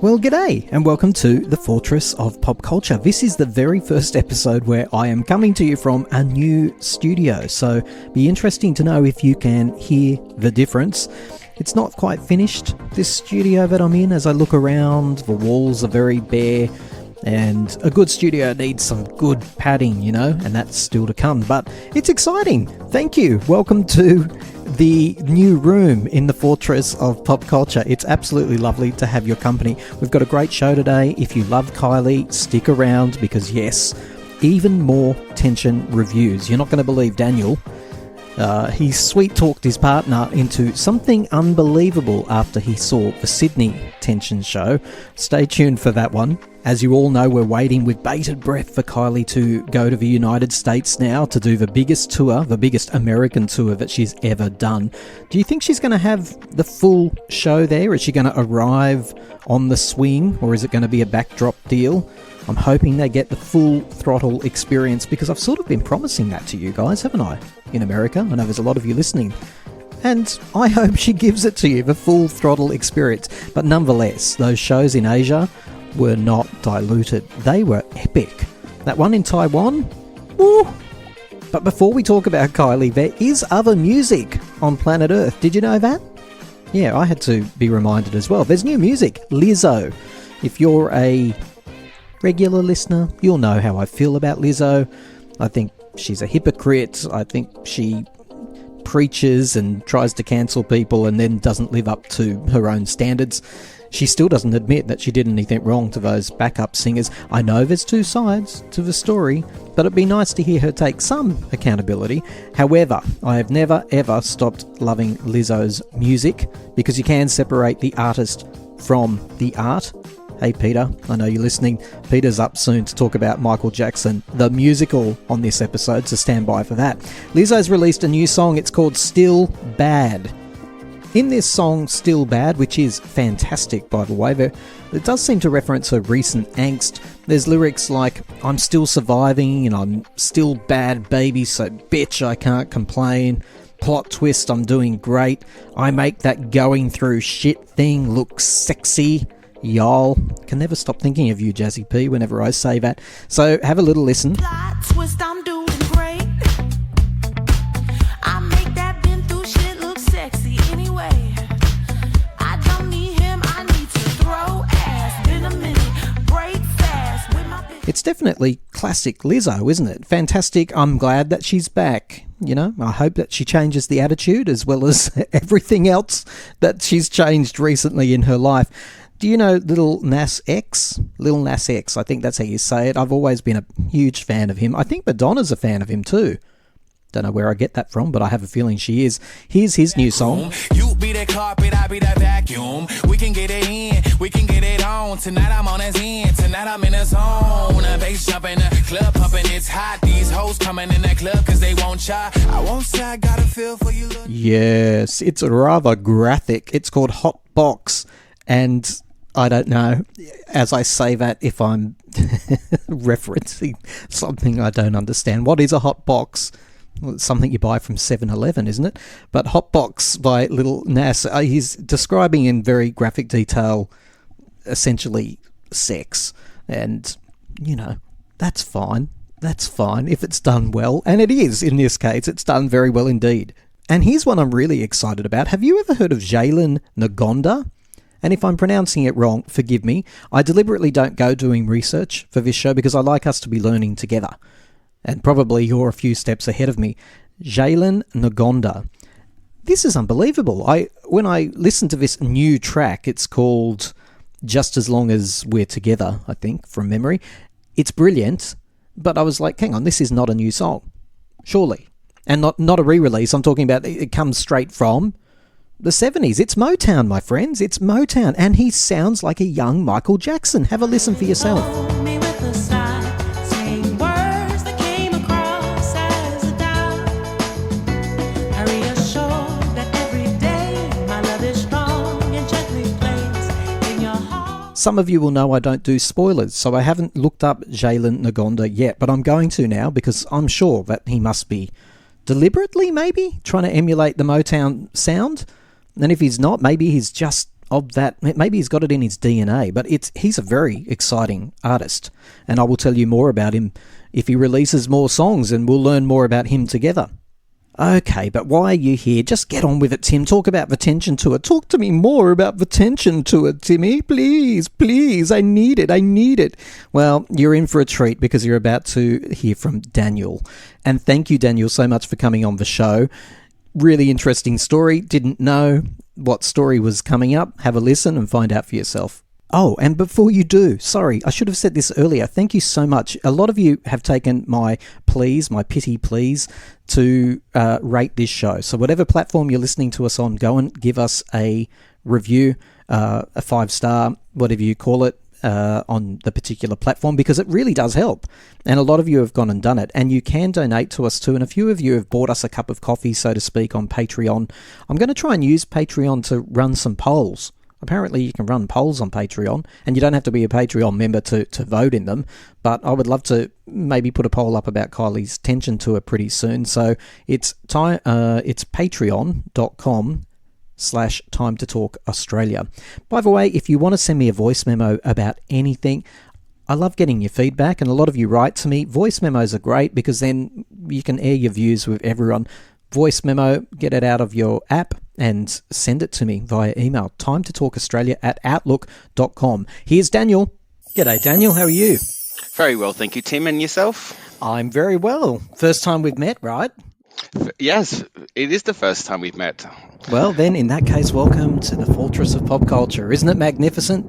Well, g'day, and welcome to the Fortress of Pop Culture. This is the very first episode where I am coming to you from a new studio, so be interesting to know if you can hear the difference. It's not quite finished, this studio that I'm in. As I look around, the walls are very bare, and a good studio needs some good padding, you know, and that's still to come, but it's exciting. Thank you. Welcome to the new room in the Fortress of Pop Culture. It's absolutely lovely to have your company. We've got a great show today. If you love Kylie, stick around because yes, even more tension reviews. You're not going to believe Daniel. He sweet-talked his partner into something unbelievable after he saw the Sydney tension show. Stay tuned for that one. As you all know, we're waiting with bated breath for Kylie to go to the United States now to do the biggest tour, the biggest American tour that she's ever done. Do you think she's going to have the full show there? Is she going to arrive on the swing, or is it going to be a backdrop deal? I'm hoping they get the full throttle experience because I've sort of been promising that to you guys, haven't I? In America. I know there's a lot of you listening. And I hope she gives it to you, the full throttle experience. But nonetheless, those shows in Asia were not diluted. They were epic. That one in Taiwan, woo! But before we talk about Kylie, there is other music on planet Earth. Did you know that? Yeah, I had to be reminded as well. There's new music. Lizzo. If you're a regular listener, you'll know how I feel about Lizzo. I think she's a hypocrite. I think she preaches and tries to cancel people and then doesn't live up to her own standards. She still doesn't admit that she did anything wrong to those backup singers. I know there's two sides to the story, but it'd be nice to hear her take some accountability. However, I have never ever stopped loving Lizzo's music because you can separate the artist from the art. Hey Peter, I know you're listening. Peter's up soon to talk about Michael Jackson, the musical, on this episode, so stand by for that. Lizzo's released a new song, it's called Still Bad. In this song, Still Bad, which is fantastic by the way, it does seem to reference her recent angst. There's lyrics like, I'm still surviving and I'm still bad baby, so bitch I can't complain. Plot twist, I'm doing great. I make that going through shit thing look sexy. Y'all, can never stop thinking of you, Jazzy P, whenever I say that. So have a little listen. Plot twist, I'm doing great. I make that been through shit look sexy anyway. I don't need him, I need to throw ass. Been a minute, break fast with my bitch. It's definitely classic Lizzo, isn't it? Fantastic. I'm glad that she's back. You know, I hope that she changes the attitude as well as everything else that she's changed recently in her life. Do you know Lil Nas X? Lil Nas X, I think that's how you say it. I've always been a huge fan of him. I think Madonna's a fan of him too. Don't know where I get that from, but I have a feeling she is. Here's his new song. You be the carpet, I be the vacuum. We can get it in, we can get it on. Tonight I'm on his end, tonight I'm in the zone. A bass jumping, the club pumping, it's hot. These hoes coming in the club cause they won't try. I won't say I got a feel for you. Yes, it's rather graphic. It's called Hot Box, and I don't know, as I say that, if I'm referencing something I don't understand. What is a hot box? Well, it's something you buy from 7-Eleven, isn't it? But Hot Box by Lil Nas, he's describing in very graphic detail, essentially, sex. And, you know, that's fine. That's fine if it's done well. And it is, in this case. It's done very well indeed. And here's one I'm really excited about. Have you ever heard of Kylie Minogue? And if I'm pronouncing it wrong, forgive me. I deliberately don't go doing research for this show because I like us to be learning together. And probably you're a few steps ahead of me. Kylie Minogue. This is unbelievable. When I listened to this new track, it's called Just As Long As We're Together, I think, from memory. It's brilliant, but I was like, hang on, this is not a new song. Surely. And not a re-release. I'm talking about it comes straight from the 70s. It's Motown, my friends. It's Motown. And he sounds like a young Michael Jackson. Have a listen for yourself. Some of you will know I don't do spoilers, so I haven't looked up Kylie Minogue yet, but I'm going to now because I'm sure that he must be deliberately, maybe, trying to emulate the Motown sound. And if he's not, maybe he's just of that. Maybe he's got it in his DNA. But he's a very exciting artist, and I will tell you more about him if he releases more songs, and we'll learn more about him together. Okay, but why are you here? Just get on with it, Tim. Talk about the Tension Tour. Talk to me more about the Tension Tour, Timmy. Please, please. I need it. Well, you're in for a treat because you're about to hear from Daniel. And thank you, Daniel, so much for coming on the show. Really interesting story. Didn't know what story was coming up. Have a listen and find out for yourself. Oh, and before you do, sorry, I should have said this earlier. Thank you so much. A lot of you have taken my pity pleas to rate this show. So whatever platform you're listening to us on, go and give us a review, a 5-star, whatever you call it, on the particular platform, because it really does help. And a lot of you have gone and done it. And you can donate to us too. And a few of you have bought us a cup of coffee, so to speak, on Patreon. I'm going to try and use Patreon to run some polls. Apparently you can run polls on Patreon, and you don't have to be a Patreon member to vote in them, but I would love to maybe put a poll up about Kylie's Tension Tour pretty soon. So it's patreon.com/Time to Talk Australia. By the way, if you want to send me a voice memo about anything, I love getting your feedback, and a lot of you write to me. Voice memos are great because then you can air your views with everyone. Voice memo, get it out of your app and send it to me via email, timetotalkaustralia@outlook.com. Here's Daniel. G'day, Daniel. How are you? Very well, thank you, Tim. And yourself? I'm very well. First time we've met, right? Yes, it is the first time we've met. Well, then, in that case, welcome to the Fortress of Pop Culture. Isn't it magnificent?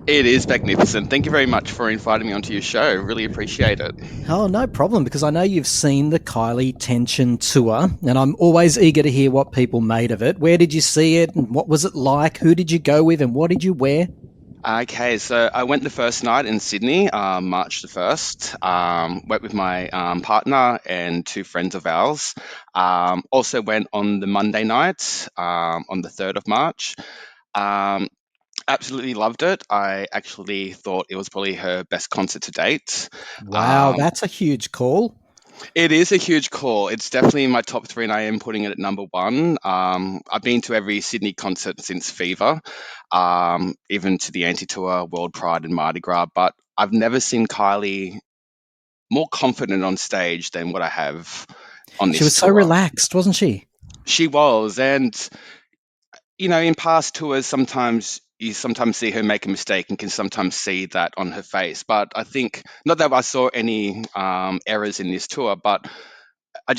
It is magnificent. Thank you very much for inviting me onto your show. Really appreciate it. Oh, no problem, because I know you've seen the Kylie Tension Tour, and I'm always eager to hear what people made of it. Where did you see it, and what was it like? Who did you go with, and what did you wear? Okay, so I went the first night in Sydney, March the 1st. Went with my partner and 2 friends of ours. Also went on the Monday night, on the 3rd of March. Absolutely loved it. I actually thought it was probably her best concert to date. Wow, that's a huge call. It is a huge call. It's definitely in my top 3, and I am putting it at number 1. I've been to every Sydney concert since Fever, even to the Anti-Tour, World Pride and Mardi Gras, but I've never seen Kylie more confident on stage than what I have on this She was so tour. relaxed, wasn't she? She was, and in past tours, you sometimes see her make a mistake and can sometimes see that on her face. But I think, not that I saw any errors in this tour, but I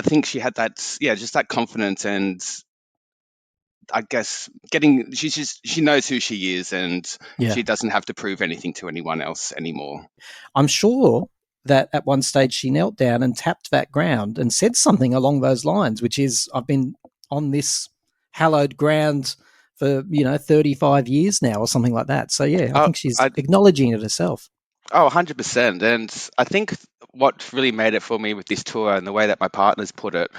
think she had just that confidence, and I guess she knows who she is, and she doesn't have to prove anything to anyone else anymore. I'm sure that at one stage she knelt down and tapped that ground and said something along those lines, which is, I've been on this hallowed ground for 35 years now, or something like that. So I think she's acknowledging it herself. 100%. And I think what really made it for me with this tour, and the way that my partners put it,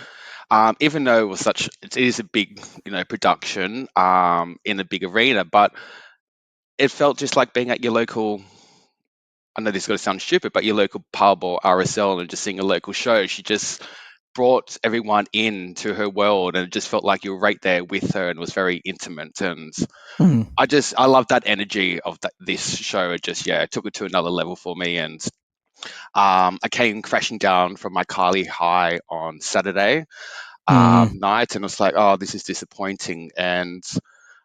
even though it is a big production in a big arena, but it felt just like being at your local, I know this is going to sound stupid, but your local pub or RSL, and just seeing a local show. She just brought everyone into her world, and it just felt like you were right there with her, and was very intimate. And I love that energy of this show. It just it took it to another level for me. And I came crashing down from my Kylie high on Saturday night, and was like, oh, this is disappointing. And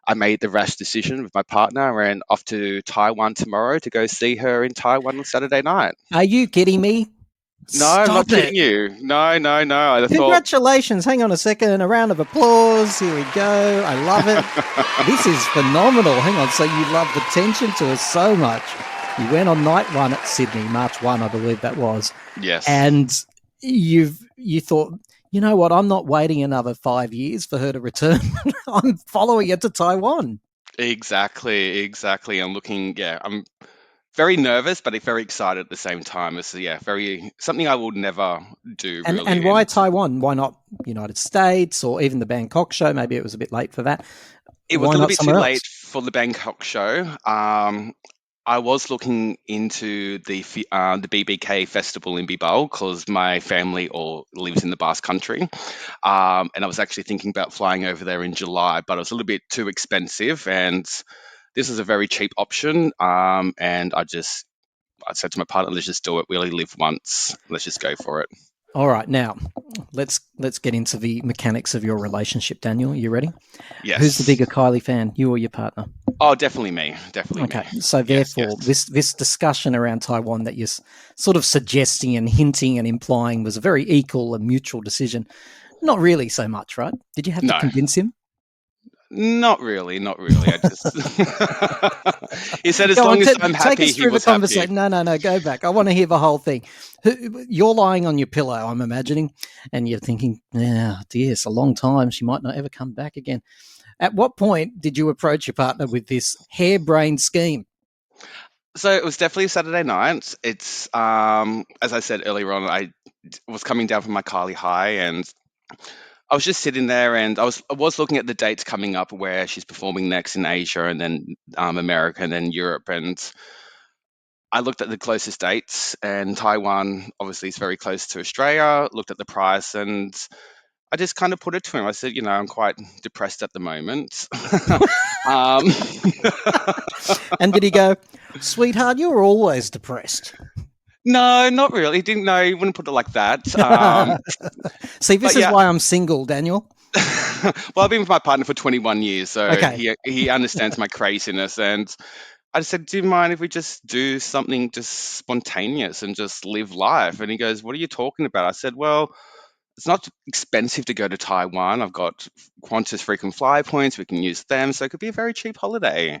I made the rash decision with my partner and off to Taiwan tomorrow to go see her in Taiwan on Saturday night. Are you kidding me? No, I'm not kidding you. No. Congratulations. Hang on a second. A round of applause. Here we go. I love it. This is phenomenal. Hang on. So you love the Tension Tour so much. You went on night 1 at Sydney, March 1, I believe that was. Yes. And you thought, you know what? I'm not waiting another 5 years for her to return. I'm following her to Taiwan. Exactly. I'm very nervous, but very excited at the same time. It's something I will never do. And, really. And why Taiwan? Why not United States or even the Bangkok show? Maybe it was a bit late for that. It was a little bit too late for the Bangkok show. I was looking into the BBK festival in Bilbao because my family all lives in the Basque Country, and I was actually thinking about flying over there in July, but it was a little bit too expensive, and this is a very cheap option. And I said to my partner, let's just do it. We only live once. Let's just go for it. All right, now let's get into the mechanics of your relationship, Daniel. You ready? Yes. Who's the bigger Kylie fan, you or your partner? Oh, definitely me. Definitely Okay, me. so Yes, therefore, yes. this discussion around Taiwan that you're sort of suggesting and hinting and implying was a very equal and mutual decision. Not really so much, right? Did you have to No. convince him? Not really. I just he said as Go on, long as I'm take happy, us he through the was happy. conversation. No, go back. I want to hear the whole thing. You're lying on your pillow, I'm imagining, and you're thinking, "Yeah, dear, it's a long time. She might not ever come back again." At what point did you approach your partner with this harebrained scheme? So it was definitely Saturday night. It's as I said earlier on, I was coming down from my Kylie high, and I was just sitting there, and I was looking at the dates coming up where she's performing next in Asia, and then America, and then Europe, and I looked at the closest dates, and Taiwan obviously is very close to Australia. Looked at the price, and I just kind of put it to him. I said, I'm quite depressed at the moment. um, And did he go, "Sweetheart, you're always depressed"? no, not really. He didn't know. He wouldn't put it like that. See, this but is yeah. why I'm single, Daniel. Well, I've been with my partner for 21 years, so Okay. he understands my craziness. And I just said, do you mind if we just do something just spontaneous and just live life? And he goes, what are you talking about? I said, well, it's not expensive to go to Taiwan. I've got Qantas frequent fly points. We can use them. So it could be a very cheap holiday.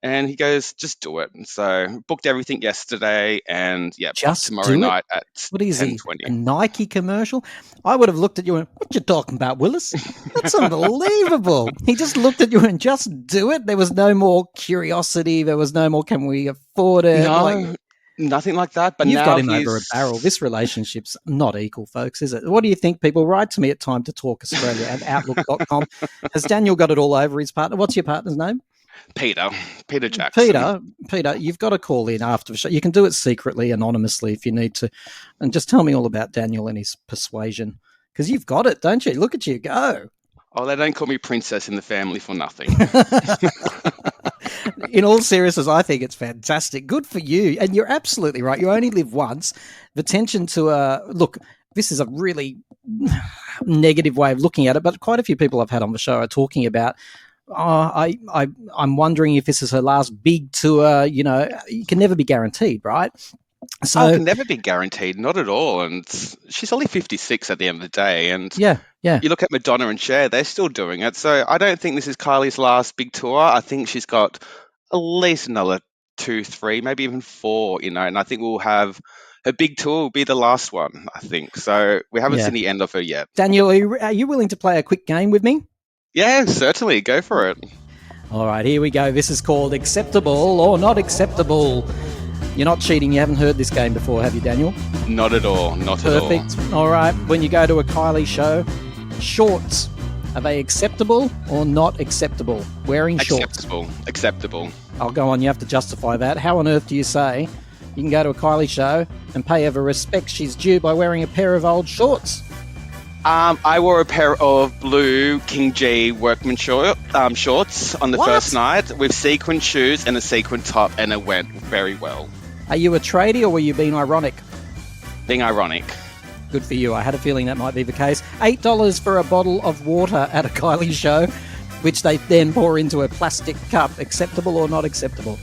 And he goes, just do it. So booked everything yesterday, and off Just tomorrow do it? night at What is he? 10:20. A Nike commercial? I would have looked at you and, "What you talking about, Willis? That's unbelievable." He just looked at you and, "Just do it." There was no more curiosity. There was no more, "Can we afford it?" No, nothing like that. But You've now got him over a he's barrel. This relationship's not equal, folks, is it? What do you think, people? Write to me at Time to Talk Australia at outlook.com. Has Daniel got it all over his partner? What's your partner's name? Peter Jackson. Peter, you've got to call in after the show. You can do it secretly, anonymously if you need to. And just tell me all about Daniel and his persuasion. Because you've got it, don't you? Look at you go. Oh, they don't call me princess in the family for nothing. In all seriousness, I think it's fantastic. Good for you. And you're absolutely right. You only live once. The tension to look, this is a really negative way of looking at it, but quite a few people I've had on the show are talking about, I'm wondering if this is her last big tour. You can never be guaranteed, right? So it can never be guaranteed, not at all. And she's only 56 at the end of the day. And yeah. you look at Madonna and Cher, they're still doing it. So I don't think this is Kylie's last big tour. I think she's got at least another 2, 3, maybe even 4, and I think we'll have her big tour will be the last one, I think. So we haven't seen the end of her yet. Daniel, are you willing to play a quick game with me? Yeah, certainly. Go for it. All right, here we go. This is called Acceptable or Not Acceptable. You're not cheating. You haven't heard this game before, have you, Daniel? Not at all. Not at all. Perfect. All right. When you go to a Kylie show, shorts, are they acceptable or not acceptable? Wearing shorts. Acceptable. I'll go on. You have to justify that. How on earth do you say you can go to a Kylie show and pay her the respect she's due by wearing a pair of old shorts? I wore a pair of blue King G workman shorts on the first night with sequin shoes and a sequin top, and it went very well. Are you a tradie or were you being ironic? Being ironic. Good for you. I had a feeling that might be the case. $8 for a bottle of water at a Kylie show, which they then pour into a plastic cup. Acceptable or not acceptable?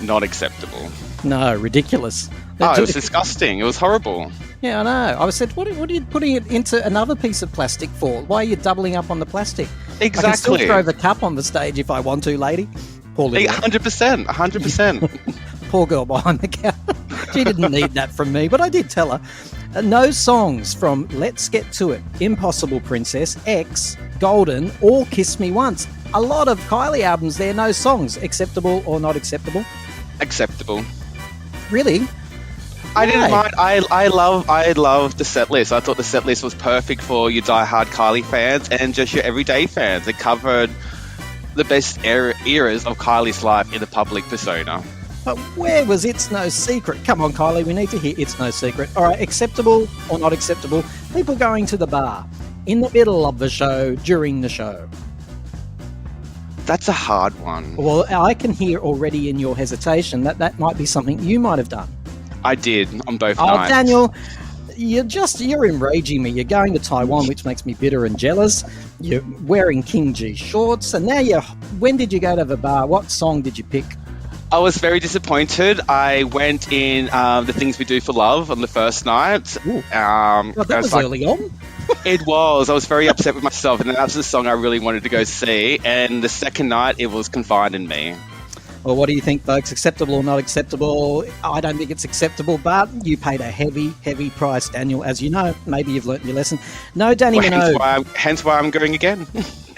Not acceptable. No, ridiculous. Oh, it was disgusting. It was horrible. Yeah, I know. I said, what are you putting it into another piece of plastic for? Why are you doubling up on the plastic? Exactly. I can still throw the cup on the stage if I want to, lady. Poor little 100%. Poor girl behind the counter. She didn't need that from me, but I did tell her. No songs from Let's Get To It, Impossible Princess, X, Golden, or Kiss Me Once. A lot of Kylie albums there, no songs. Acceptable or not acceptable? Acceptable. Really? I didn't mind. I love the set list. I thought the set list was perfect for your die-hard Kylie fans and just your everyday fans. It covered the best eras of Kylie's life in the public persona. But where was It's No Secret? Come on, Kylie, we need to hear It's No Secret. All right, acceptable or not acceptable? People going to the bar in the middle of the show, during the show. That's a hard one. Well, I can hear already in your hesitation that might be something you might have done. I did on both Oh, nights. Daniel, you're enraging me. You're going to Taiwan, which makes me bitter and jealous. You're wearing King G shorts, and now when did you go to the bar? What song did you pick? I was very disappointed. I went in The Things We Do for Love on the first night. Ooh. Well, That was early on. It was. I was very upset with myself, and that was the song I really wanted to go see. And the second night, it was Confide in Me. Well, what do you think, folks? Acceptable or not acceptable? I don't think it's acceptable, but you paid a heavy, heavy price, Daniel. As you know, maybe you've learnt your lesson. No, Danny Minogue. Hence why I'm going again.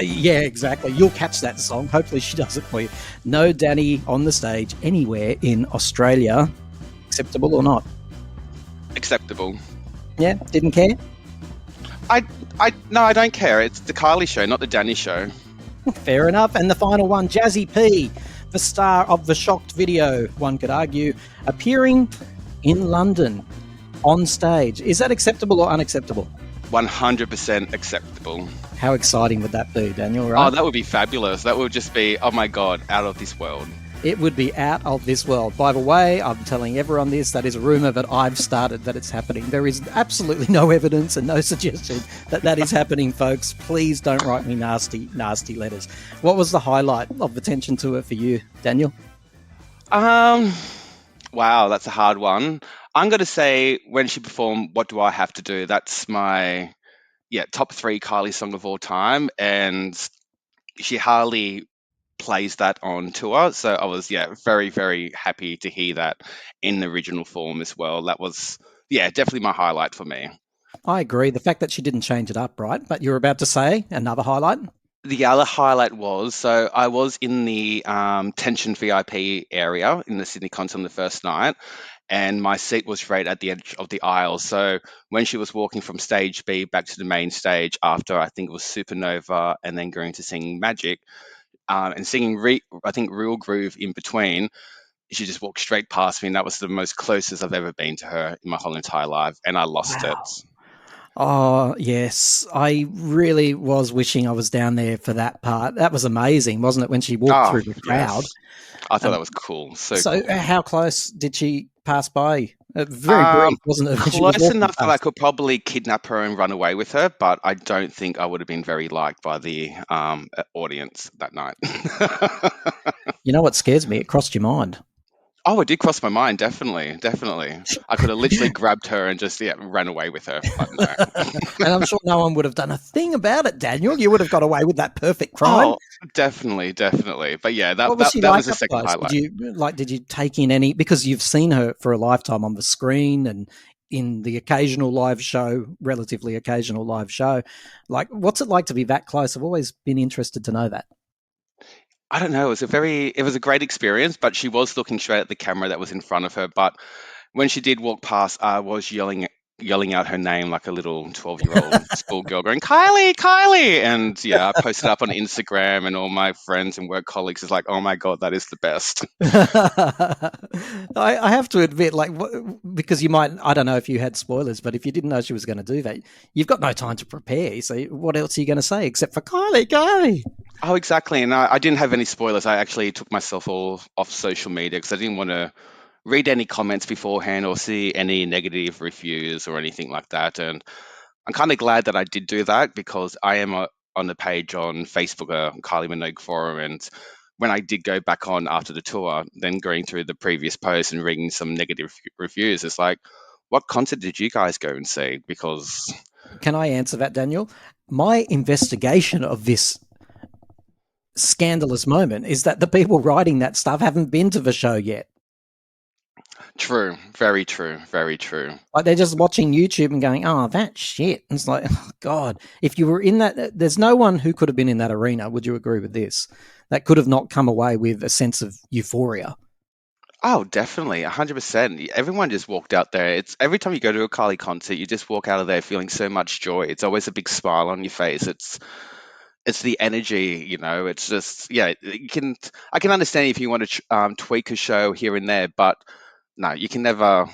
Yeah, exactly. You'll catch that song. Hopefully she does it for you. No Danny on the stage anywhere in Australia. Acceptable or not? Acceptable. Yeah, didn't care? No, I don't care. It's the Kylie show, not the Danny show. Fair enough. And the final one, Jazzy P, the star of the Shocked video, one could argue, appearing in London on stage. Is that acceptable or unacceptable? 100% acceptable. How exciting would that be, Daniel, right? Oh, that would be fabulous. That would just be, oh my God, out of this world. It would be out of this world. By the way, I'm telling everyone this, that is a rumour that I've started that it's happening. There is absolutely no evidence and no suggestion that is happening, folks. Please don't write me nasty, nasty letters. What was the highlight of the Tension Tour for you, Daniel? Wow, that's a hard one. I'm going to say when she performed What Do I Have to Do? That's my top 3 Kylie song of all time, and she hardly plays that on tour, so I was very, very happy to hear that in the original form as well. That was definitely my highlight for me. I agree. The fact that she didn't change it up, right? But you were about to say another highlight? The other highlight was, so I was in the Tension VIP area in the Sydney concert on the first night, and my seat was right at the edge of the aisle. So when she was walking from stage B back to the main stage after, I think it was Supernova, and then going to sing Magic, and singing, I think, Real Groove in between, she just walked straight past me, and that was the most closest I've ever been to her in my whole entire life, and I lost it. Oh, yes. I really was wishing I was down there for that part. That was amazing, wasn't it, when she walked through the crowd? Yes. I thought that was cool. So cool. How close did she pass by? Very brief, wasn't it? Close enough that I could probably kidnap her and run away with her, but I don't think I would have been very liked by the audience that night. You know what scares me? It crossed your mind. Oh, it did cross my mind, definitely. I could have literally grabbed her and just ran away with her. But no. And I'm sure no one would have done a thing about it, Daniel. You would have got away with that perfect crime. Oh, definitely. But yeah, that was the second highlight. Did you take in any, because you've seen her for a lifetime on the screen and in the occasional live show, relatively occasional live show, like what's it like to be that close? I've always been interested to know that. I don't know. It was a great experience, but she was looking straight at the camera that was in front of her. But when she did walk past, I was yelling out her name like a little 12-year-old schoolgirl, going, "Kylie, Kylie!" And I posted up on Instagram, and all my friends and work colleagues is like, "Oh my God, that is the best." I have to admit, because you might, I don't know if you had spoilers, but if you didn't know she was going to do that, you've got no time to prepare. So what else are you going to say except for Kylie? Oh, exactly. And I didn't have any spoilers. I actually took myself all off social media because I didn't want to read any comments beforehand or see any negative reviews or anything like that. And I'm kind of glad that I did do that because I am on the page on Facebook, Kylie Minogue forum. And when I did go back on after the tour, then going through the previous posts and reading some negative reviews, it's like, what concert did you guys go and see? Because... Can I answer that, Daniel? My investigation of this scandalous moment is that the people writing that stuff haven't been to the show yet. True. Very true. Very true. Like they're just watching YouTube and going, "Oh, that shit." And it's like, oh, God, if you were in that, there's no one who could have been in that arena. Would you agree with this? That could have not come away with a sense of euphoria. Oh, definitely. 100%. Everyone just walked out there. It's every time you go to a Kylie concert, you just walk out of there feeling so much joy. It's always a big smile on your face. It's it's the energy, it's just, yeah, I can understand if you want to tweak a show here and there, but no, you can never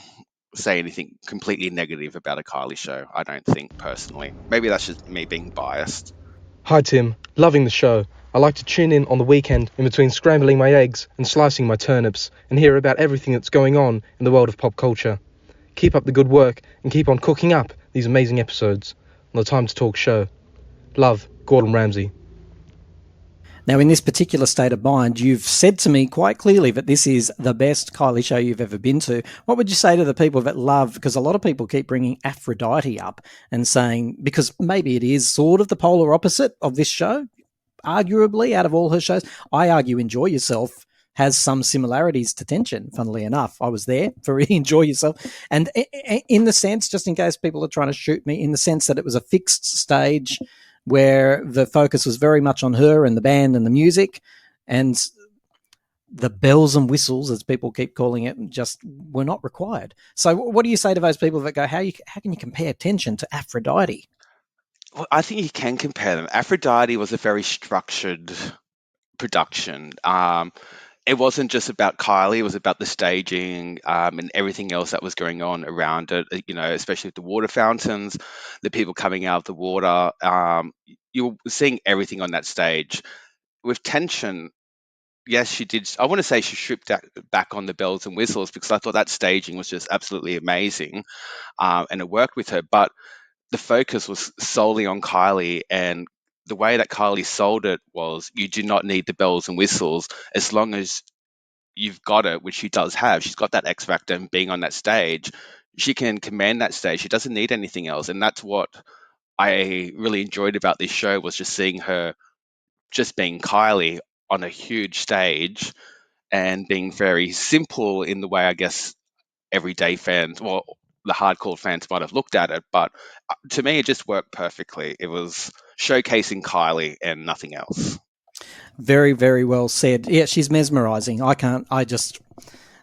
say anything completely negative about a Kylie show, I don't think, personally. Maybe that's just me being biased. Hi Tim, loving the show. I like to tune in on the weekend in between scrambling my eggs and slicing my turnips and hear about everything that's going on in the world of pop culture. Keep up the good work and keep on cooking up these amazing episodes on the Time to Talk show. Love, Gordon Ramsay. Now, in this particular state of mind, you've said to me quite clearly that this is the best Kylie show you've ever been to. What would you say to the people that love, because a lot of people keep bringing Aphrodite up and saying, because maybe it is sort of the polar opposite of this show, arguably, out of all her shows. I argue Enjoy Yourself has some similarities to Tension, funnily enough. I was there for Enjoy Yourself. And in the sense, just in case people are trying to shoot me, in the sense that it was a fixed stage where the focus was very much on her and the band and the music, and the bells and whistles, as people keep calling it, just were not required. So what do you say to those people that go, how can you compare Tension to Aphrodite? Well, I think you can compare them. Aphrodite was a very structured production. It wasn't just about Kylie, it was about the staging, and everything else that was going on around it, especially with the water fountains, the people coming out of the water. You were seeing everything on that stage. With Tension, yes, she did. I want to say she stripped back on the bells and whistles, because I thought that staging was just absolutely amazing, and it worked with her. But the focus was solely on Kylie, and the way that Kylie sold it was, you do not need the bells and whistles as long as you've got it, which she does have. She's got that X factor, and being on that stage, she can command that stage. She doesn't need anything else, and that's what I really enjoyed about this show, was just seeing her just being Kylie on a huge stage and being very simple in the way, I guess, everyday fans, well, the hardcore fans might have looked at it, but to me, it just worked perfectly. It was showcasing Kylie and nothing else. Very, very well said. Yeah, she's mesmerizing. I just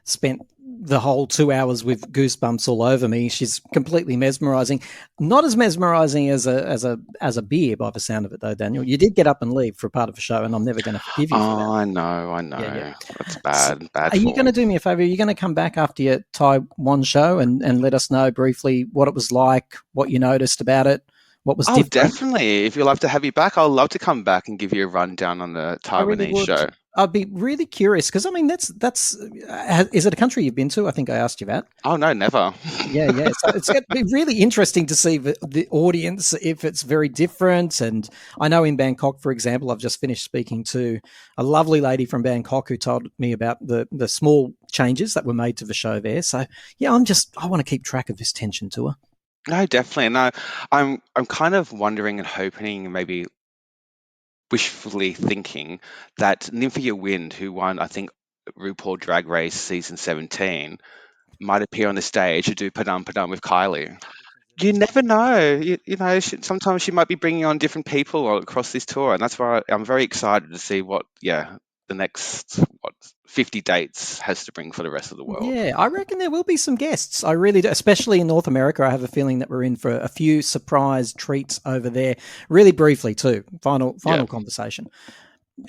spent the whole 2 hours with goosebumps all over me. She's completely mesmerizing. Not as mesmerizing as a beer, by the sound of it, though, Daniel. You did get up and leave for a part of a show, and I'm never going to forgive you for that. I know. Yeah. That's bad. Are you going to do me a favor? Are you going to come back after your Taiwan show and let us know briefly what it was like, what you noticed about it, what was different? Definitely. If you'd love to have you back, I'd love to come back and give you a rundown on the Taiwanese show. I'd be really curious, because I mean, that's is it a country you've been to? I think I asked you that. Oh no, never. Yeah. So it's going to be really interesting to see the audience, if it's very different. And I know in Bangkok, for example, I've just finished speaking to a lovely lady from Bangkok who told me about the small changes that were made to the show there. So yeah, I want to keep track of this Tension tour. No, definitely. No, I'm kind of wondering and hoping, maybe wishfully thinking, that Nymphia Wind, who won, I think, RuPaul Drag Race season 17, might appear on the stage to do Padam Padam with Kylie. You never know. Sometimes she might be bringing on different people across this tour, and that's why I'm very excited to see what, the next 50 dates has to bring for the rest of the world. Yeah, I reckon there will be some guests. I really do, especially in North America. I have a feeling that we're in for a few surprise treats over there. Really briefly too. Final conversation.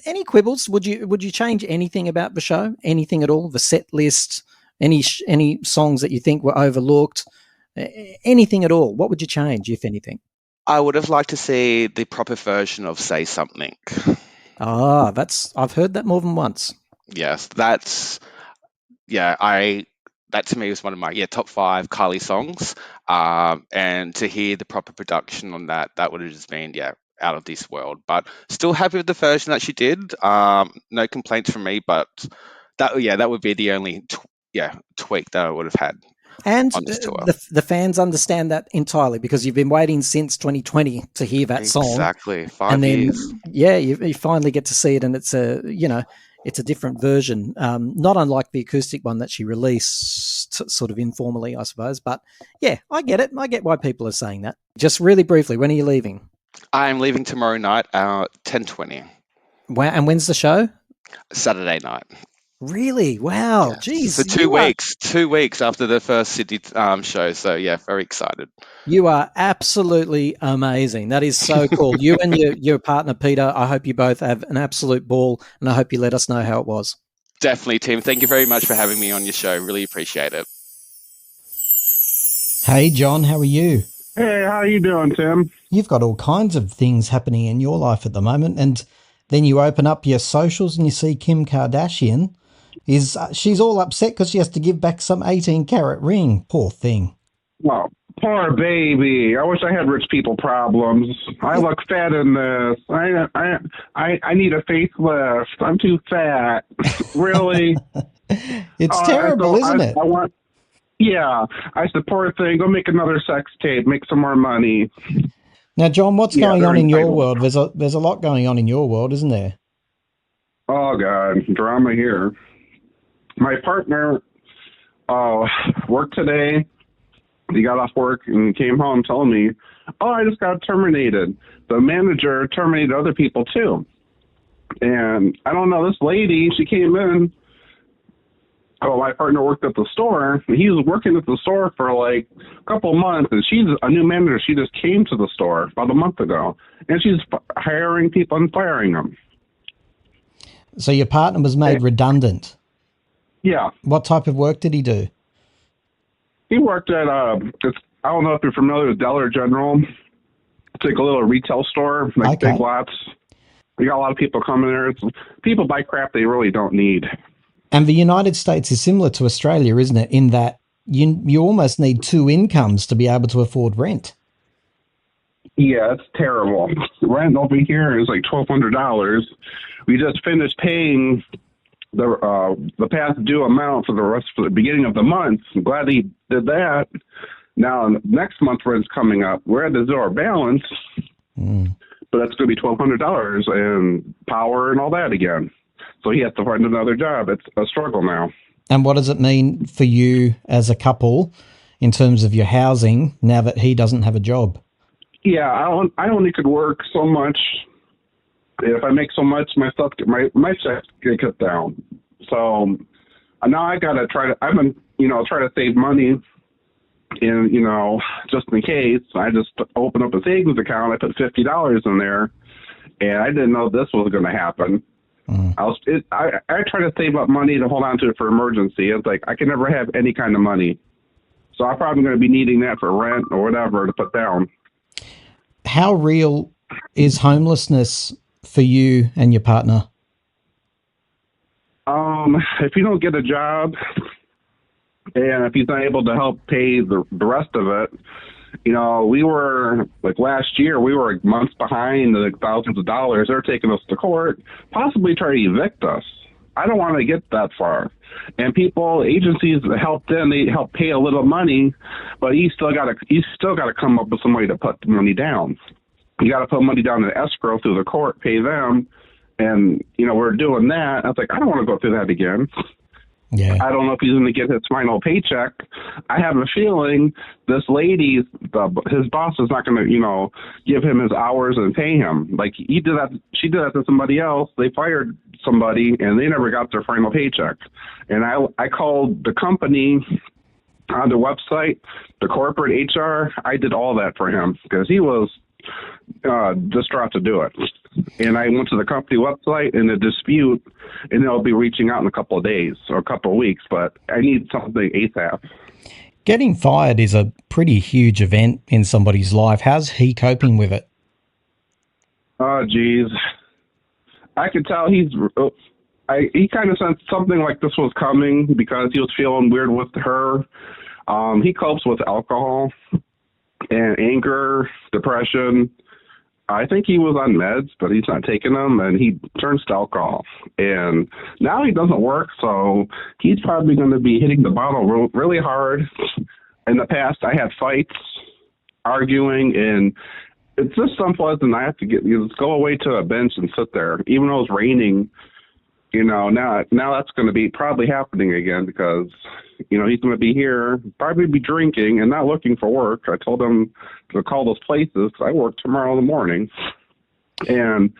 Any quibbles? Would you change anything about the show? Anything at all? The set list? Any songs that you think were overlooked? Anything at all? What would you change, if anything? I would have liked to see the proper version of Say Something. I've heard that more than once. Yes, that to me was one of my top 5 Kylie songs. And to hear the proper production on that would have just been out of this world. But still happy with the version that she did. No complaints from me, but that would be the only tweak that I would have had. And the fans understand that entirely, because you've been waiting since 2020 to hear that song. Exactly, 5 years. You finally get to see it, and it's a different version, not unlike the acoustic one that she released sort of informally, I suppose. But yeah, I get it. I get why people are saying that. Just really briefly, when are you leaving? I'm leaving tomorrow night, 10:20. Wow, and when's the show? Saturday night. Really? Wow. Yeah. Geez, For 2 weeks after the first Sydney show. So yeah, very excited. you are absolutely amazing. That is so cool. You and your partner, Peter, I hope you both have an absolute ball, and I hope you let us know how it was. Definitely, Tim. Thank you very much for having me on your show. Really appreciate it. Hey, John, how are you? Hey, how you doing, Tim? You've got all kinds of things happening in your life at the moment, and then you open up your socials and you see Kim Kardashian. She's all upset because she has to give back some 18-carat ring. Poor thing. Oh, poor baby. I wish I had rich people problems. I look fat in this. I need a facelift. I'm too fat. Really? It's terrible, isn't it? Yeah, I support thing. Go make another sex tape. Make some more money. Now, John, what's going on in your entitled. world? There's a lot going on in your world, isn't there? Oh, God. Drama here. My partner worked today. He got off work and came home telling me, I just got terminated. The manager terminated other people, too. And I don't know, this lady, she came in. Oh, my partner worked at the store. He was working at the store for like a couple of months, and she's a new manager. She just came to the store about a month ago, and she's hiring people and firing them. So your partner was made redundant. Yeah. What type of work did he do? He worked at, I don't know if you're familiar with Dollar General. It's like a little retail store, like big lots. You got a lot of people coming there. People buy crap they really don't need. And the United States is similar to Australia, isn't it, in that you almost need two incomes to be able to afford rent. Yeah, it's terrible. Rent over here is like $1,200. We just finished paying the past due amount for the beginning of the month. I'm glad he did that. Now, next month rent's coming up. We're at the zero balance, but that's going to be $1,200 and power and all that again. So he has to find another job. It's a struggle now. And what does it mean for you as a couple in terms of your housing now that he doesn't have a job? Yeah, I only could work so much. If I make so much, my checks get cut down. So now I gotta I've been trying to save money, and just in case. I just opened up a savings account. I put $50 in there, and I didn't know this was going to happen. I try to save up money to hold on to it for emergency. It's like I can never have any kind of money, so I'm probably going to be needing that for rent or whatever to put down. How real is homelessness for you and your partner? If you don't get a job, and if he's not able to help pay the rest of it, we were like last year, we were months behind, like thousands of dollars. They're taking us to court, possibly try to evict us. I don't want to get that far. And agencies helped in, they help pay a little money, but you still got to come up with some way to put the money down. You got to put money down in escrow through the court, pay them. And, we're doing that. I was like, I don't want to go through that again. Yeah. I don't know if he's going to get his final paycheck. I have a feeling this lady, his boss is not going to, give him his hours and pay him. Like she did that to somebody else. They fired somebody and they never got their final paycheck. And I called the company on the website, the corporate HR. I did all that for him because he was distraught to do it. And I went to the company website in a dispute, and they'll be reaching out in a couple of days or a couple of weeks, but I need something ASAP. Getting fired is a pretty huge event in somebody's life. How's he coping with it? Oh, geez. I could tell he kind of sensed something like this was coming because he was feeling weird with her. He copes with alcohol and anger, depression. I think he was on meds, but he's not taking them, and he turns to alcohol. And now he doesn't work, so he's probably going to be hitting the bottle really hard. In the past, I had fights, arguing, and it's just unpleasant. I have to just go away to a bench and sit there, even though it's raining. Now that's going to be probably happening again because, he's going to be here, probably be drinking and not looking for work. I told him to call those places because I work tomorrow in the morning. And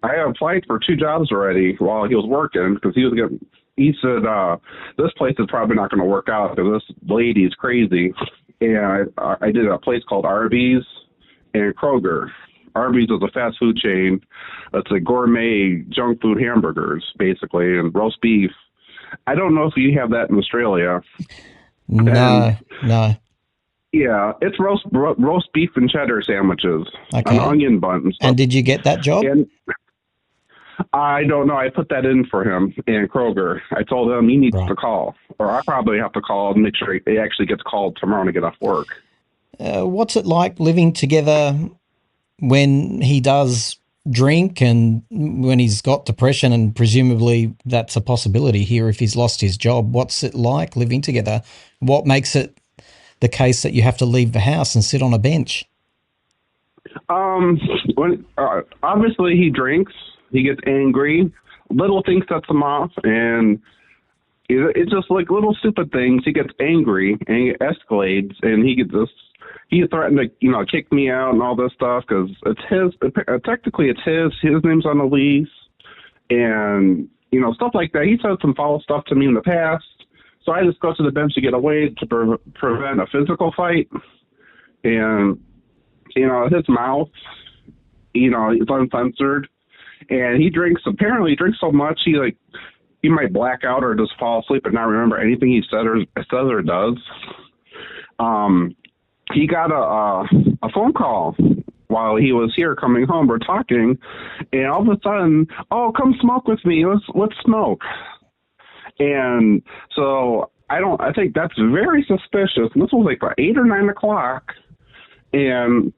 I applied for 2 jobs already while he was working because he was getting he said, this place is probably not going to work out because this lady's crazy. And I did a place called Arby's and Kroger. Arby's is a fast food chain. It's a gourmet junk food hamburgers, basically, and roast beef. I don't know if you have that in Australia. No. Yeah, it's roast beef and cheddar sandwiches, Okay. an onion bun and stuff. And did you get that job? And I don't know. I put that in for him in Kroger. I told him he needs to call, or I probably have to call and make sure he actually gets called tomorrow to get off work. What's it like living together when he does drink and when he's got depression, and presumably that's a possibility here if he's lost his job? What's it like living together? What makes it the case that you have to leave the house and sit on a bench? Obviously he drinks. He gets angry. Little things sets him off, and it's just like little stupid things. He gets angry and it escalates, and he threatened to, kick me out and all this stuff because it's his. Technically, it's his. His name's on the lease, and stuff like that. He said some foul stuff to me in the past, so I just go to the bench to get away to prevent a physical fight. And his mouth, it's uncensored. And he drinks so much he might black out or just fall asleep and not remember anything he says or does. He got a phone call while he was here coming home. We're talking, and all of a sudden, oh, come smoke with me. Let's smoke. And so I think that's very suspicious. And this was like 8 or 9 o'clock, and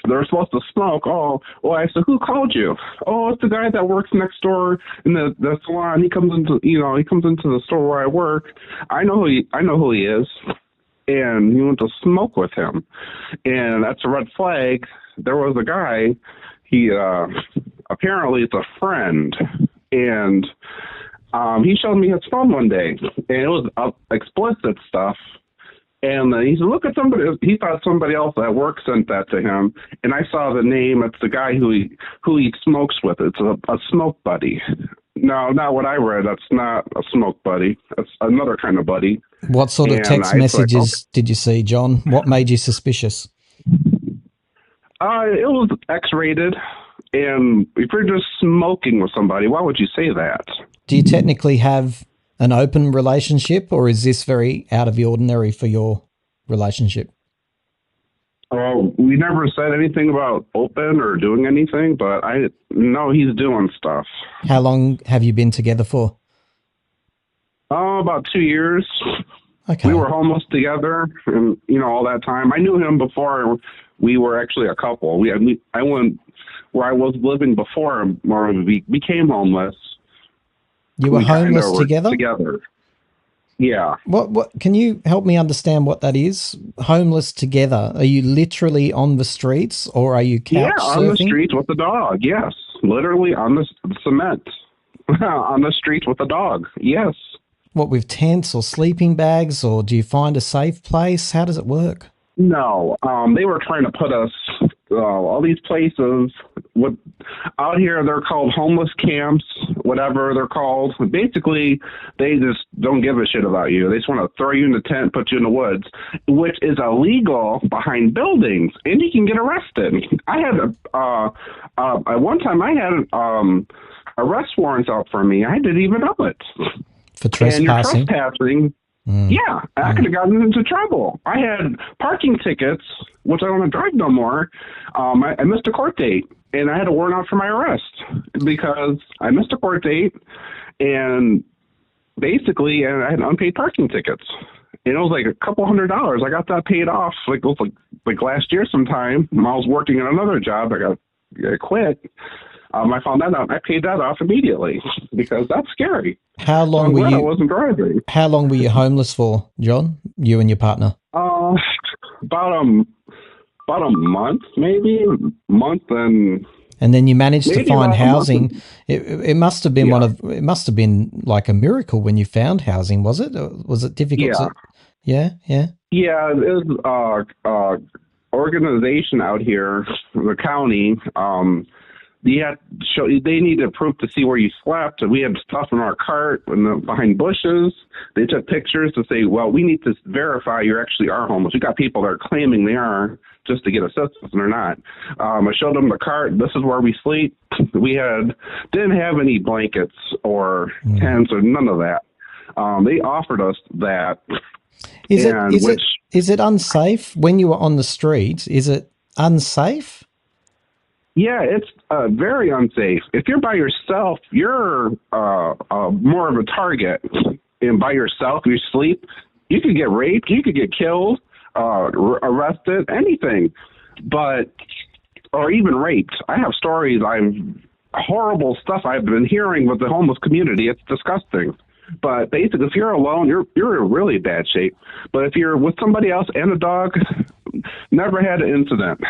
they were supposed to smoke. Oh, well, I said, who called you? Oh, it's the guy that works next door in the salon. He comes into the store where I work. I know who he is. And he went to smoke with him. And that's a red flag. There was a guy, he apparently it's a friend. And he showed me his phone one day, and it was explicit stuff. And he said, look at somebody. He thought somebody else at work sent that to him. And I saw the name. It's the guy who he smokes with. It's a smoke buddy. No, not what I read. That's not a smoke buddy. That's another kind of buddy. What sort of text messages did you see, John? What made you suspicious? It was X-rated. And if you're just smoking with somebody, why would you say that? Do you technically have an open relationship, or is this very out of the ordinary for your relationship? We never said anything about open or doing anything, but I know he's doing stuff. How long have you been together for? About 2 years. Okay. We were homeless together, and all that time. I knew him before we were actually a couple. I went where I was living before, where we became homeless. You were homeless together? Together. Yeah. What can you help me understand what that is? Homeless together. Are you literally on the streets, or are you couch surfing? On the streets with the dog. Yes. Literally on the cement. On the streets with the dog. Yes. What, with tents or sleeping bags, or do you find a safe place? How does it work? No. They were trying to put us all these places. Out here, they're called homeless camps, whatever they're called. Basically, they just don't give a shit about you. They just want to throw you in the tent, put you in the woods, which is illegal behind buildings, and you can get arrested. I had at one time I had arrest warrants out for me. I didn't even know it. For trespassing? And you're trespassing. Yeah, I could have gotten into trouble. I had parking tickets, which I don't drive no more. I missed a court date, and I had a warrant out for my arrest because I missed a court date, and basically, I had unpaid parking tickets. And it was like a couple $100. I got that paid off like last year sometime. I was working at another job. I quit. I found that out. I paid that off immediately because that's scary. How long were you? I wasn't driving. How long were you homeless for, John? You and your partner? About a month, maybe and then you managed to find housing. It must have been it must have been like a miracle when you found housing, was it? Or was it difficult? Yeah. Yeah, it was organization out here, the county. They needed proof to see where you slept. And we had stuff in our cart behind bushes. They took pictures to say, well, we need to verify you actually are homeless. We got people that are claiming they are just to get assistance, and they're not. I showed them the cart. This is where we sleep. Didn't have any blankets or tents or none of that. They offered us that. Is it unsafe when you were on the streets? Is it unsafe? Yeah, it's very unsafe. If you're by yourself, you're more of a target. And by yourself, you sleep, you could get raped, you could get killed, arrested, anything. Or even raped. I have stories, horrible stuff I've been hearing with the homeless community. It's disgusting. But basically, if you're alone, you're in really bad shape. But if you're with somebody else and a dog, never had an incident.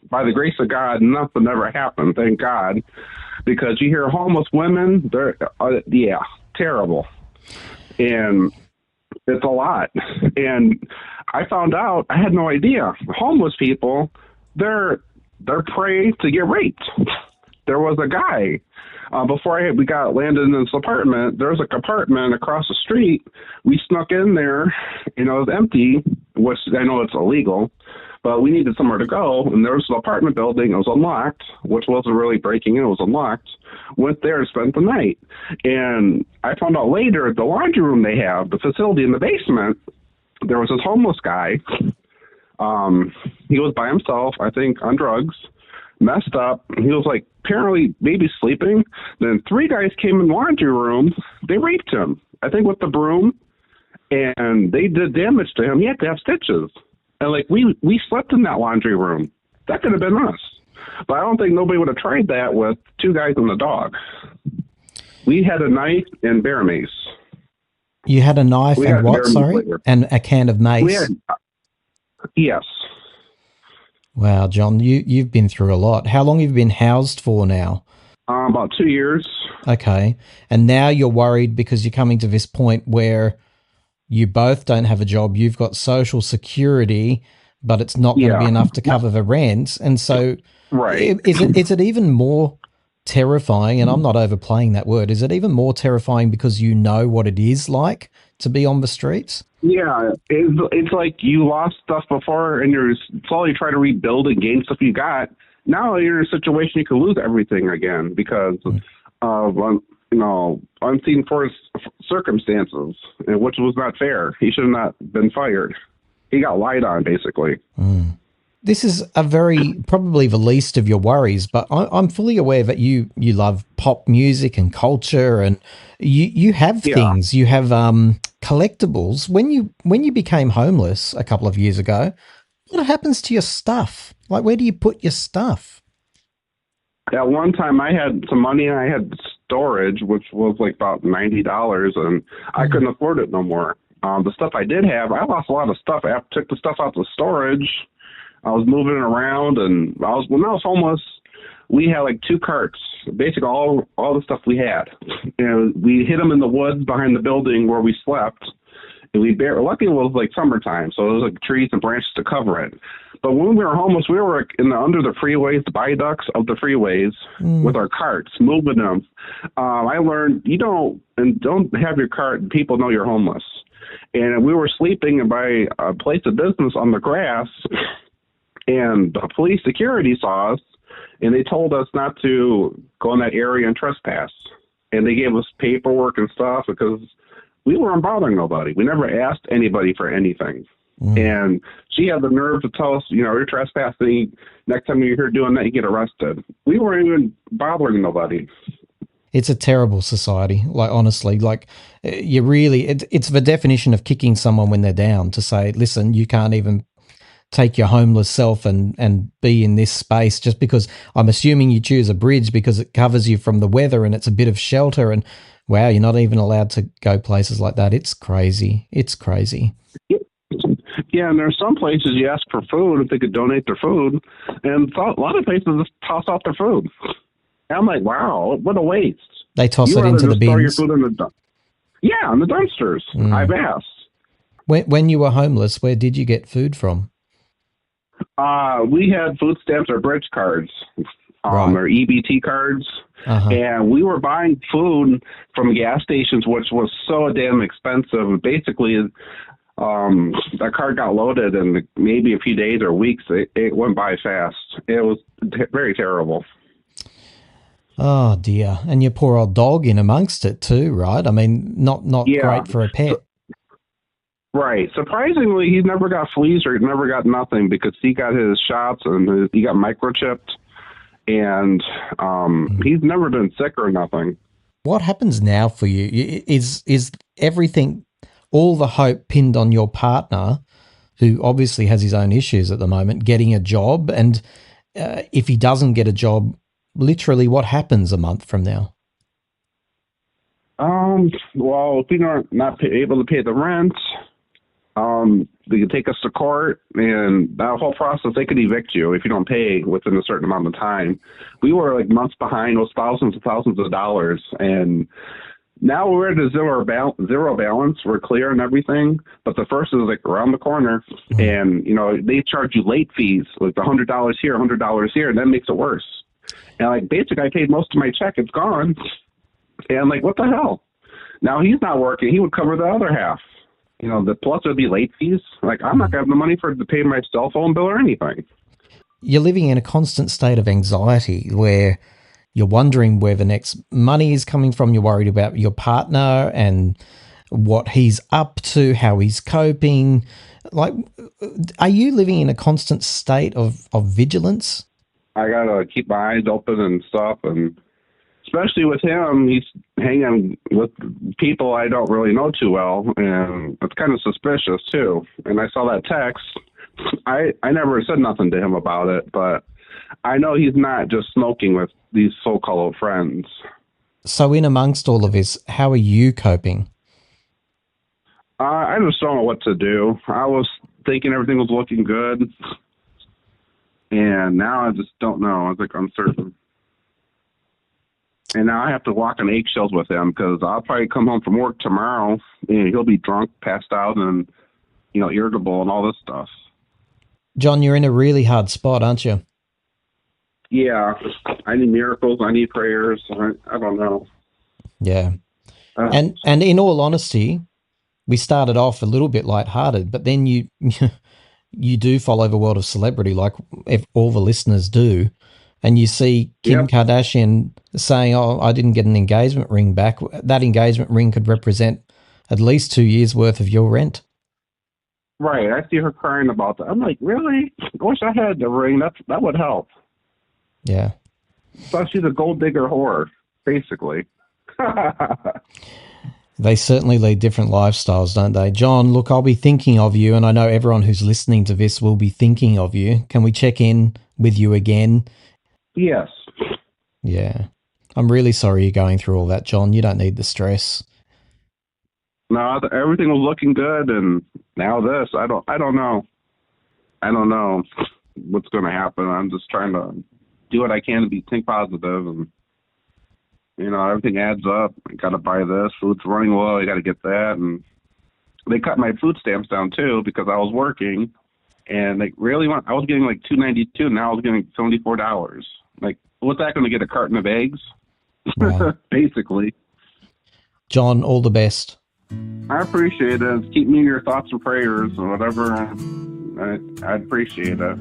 By the grace of God, nothing ever happened, thank God. Because you hear homeless women, they're, terrible. And it's a lot. And I found out, I had no idea, homeless people, they're prey to get raped. There was a guy, before we got landed in this apartment, there was a compartment across the street. We snuck in there, and it was empty, which I know it's illegal, but we needed somewhere to go, and there was an apartment building. It was unlocked, which wasn't really breaking in. It was unlocked. Went there and spent the night. And I found out later, the laundry room they have, the facility in the basement, there was this homeless guy. He was by himself, I think, on drugs, messed up. He was like apparently maybe sleeping. Then 3 guys came in the laundry room. They raped him, I think with the broom, and they did damage to him. He had to have stitches. And like we slept in that laundry room. That could have been us. But I don't think nobody would have tried that with 2 guys and a dog. We had a knife and bear mace. You had a knife and what, sorry? And a can of mace? Yes. Wow, John, you've been through a lot. How long have you been housed for now? About 2 years. Okay. And now you're worried because you're coming to this point where you both don't have a job. You've got social security, but it's not going to be enough to cover the rent. And so is it even more terrifying, and I'm not overplaying that word, is it even more terrifying because you know what it is like to be on the streets? Yeah, it's like you lost stuff before and you're slowly trying to rebuild and gain stuff you got. Now you're in a situation you could lose everything again because of unseen circumstances, which was not fair. He should have not been fired. He got lied on, basically. This is probably the least of your worries, but I'm fully aware that you love pop music and culture, and you have things. You have collectibles. When you became homeless a couple of years ago, what happens to your stuff? Like, where do you put your stuff? At one time, I had some money and I had storage, which was like about $90, and I couldn't afford it no more. The stuff I did have, I lost a lot of stuff. I took the stuff out to storage. I was moving it around, and when I was homeless, we had like 2 carts, basically all the stuff we had. And we hid them in the woods behind the building where we slept. And luckily it was like summertime, so there was like trees and branches to cover it. But when we were homeless, we were under the freeways, the viaducts of the freeways with our carts, moving them. I learned don't have your cart, people know you're homeless. And we were sleeping by a place of business on the grass, and the police security saw us, and they told us not to go in that area and trespass. And they gave us paperwork and stuff because we weren't bothering nobody. We never asked anybody for anything. And she had the nerve to tell us, you're trespassing. Next time you're here doing that, you get arrested. We weren't even bothering nobody. It's a terrible society. Like, honestly, like it's the definition of kicking someone when they're down, to say, listen, you can't even take your homeless self and be in this space just because I'm assuming you choose a bridge because it covers you from the weather and it's a bit of shelter, and wow, you're not even allowed to go places like that. It's crazy. It's crazy. Yeah, and there's some places you ask for food if they could donate their food, and a lot of places just toss out their food. And I'm like, wow, what a waste. They toss it into the bins. Store your food in the dumpsters. I've asked. When you were homeless, where did you get food from? We had food stamps or bridge cards. Right. or EBT cards. Uh-huh. And we were buying food from gas stations, which was so damn expensive. Basically, that card got loaded in maybe a few days or weeks. It went by fast. It was very terrible. Oh dear. And your poor old dog in amongst it too, right? I mean, not Yeah. great for a pet. Right. Surprisingly, he's never got fleas or never got nothing because he got his shots and he got microchipped. And he's never been sick or nothing. What happens now for you? Is everything, all the hope pinned on your partner, who obviously has his own issues at the moment, getting a job? And if he doesn't get a job, literally what happens a month from now? Well, if you're not able to pay the rent, they can take us to court, and that whole process, they could evict you if you don't pay within a certain amount of time. We were like months behind, those thousands and thousands of dollars, and now we're at a zero balance. We're clear and everything, but the first is like around the corner, and they charge you late fees, like $100 here, $100 here, and that makes it worse. And like basically, I paid most of my check; it's gone, and like what the hell? Now he's not working; he would cover the other half. The plus would be late fees. Like, I'm not going to have the money to pay my cell phone bill or anything. You're living in a constant state of anxiety where you're wondering where the next money is coming from. You're worried about your partner and what he's up to, how he's coping. Like, are you living in a constant state of vigilance? I got to keep my eyes open and stuff, and especially with him, he's hanging with people I don't really know too well, and it's kind of suspicious too. And I saw that text. I never said nothing to him about it, but I know he's not just smoking with these so-called friends. So in amongst all of this, how are you coping? I just don't know what to do. I was thinking everything was looking good, and now I just don't know. I was like uncertain. And now I have to walk on eggshells with him because I'll probably come home from work tomorrow and he'll be drunk, passed out, and, irritable and all this stuff. John, you're in a really hard spot, aren't you? Yeah. I need miracles. I need prayers. I don't know. Yeah. And in all honesty, we started off a little bit lighthearted, but then you do follow the world of celebrity like if all the listeners do. And you see Kim Kardashian saying, "Oh, I didn't get an engagement ring back." That engagement ring could represent at least 2 years' worth of your rent. Right. I see her crying about that. I'm like, really? I wish I had the ring. That would help. Yeah. So she's a gold digger whore, basically. They certainly lead different lifestyles, don't they? John, look, I'll be thinking of you, and I know everyone who's listening to this will be thinking of you. Can we check in with you again? Yes. Yeah. I'm really sorry you're going through all that, John. You don't need the stress. No, everything was looking good, and now this. I don't know. I don't know what's going to happen. I'm just trying to do what I can to think positive, and everything adds up. I got to buy this. Food's running low. I got to get that, and they cut my food stamps down too because I was working, and they really I was getting like $2.92. Now I was getting $74. Like, what's that going to get? A carton of eggs? Right. Basically. John, all the best. I appreciate it. Keep me in your thoughts and prayers or whatever. I'd appreciate it.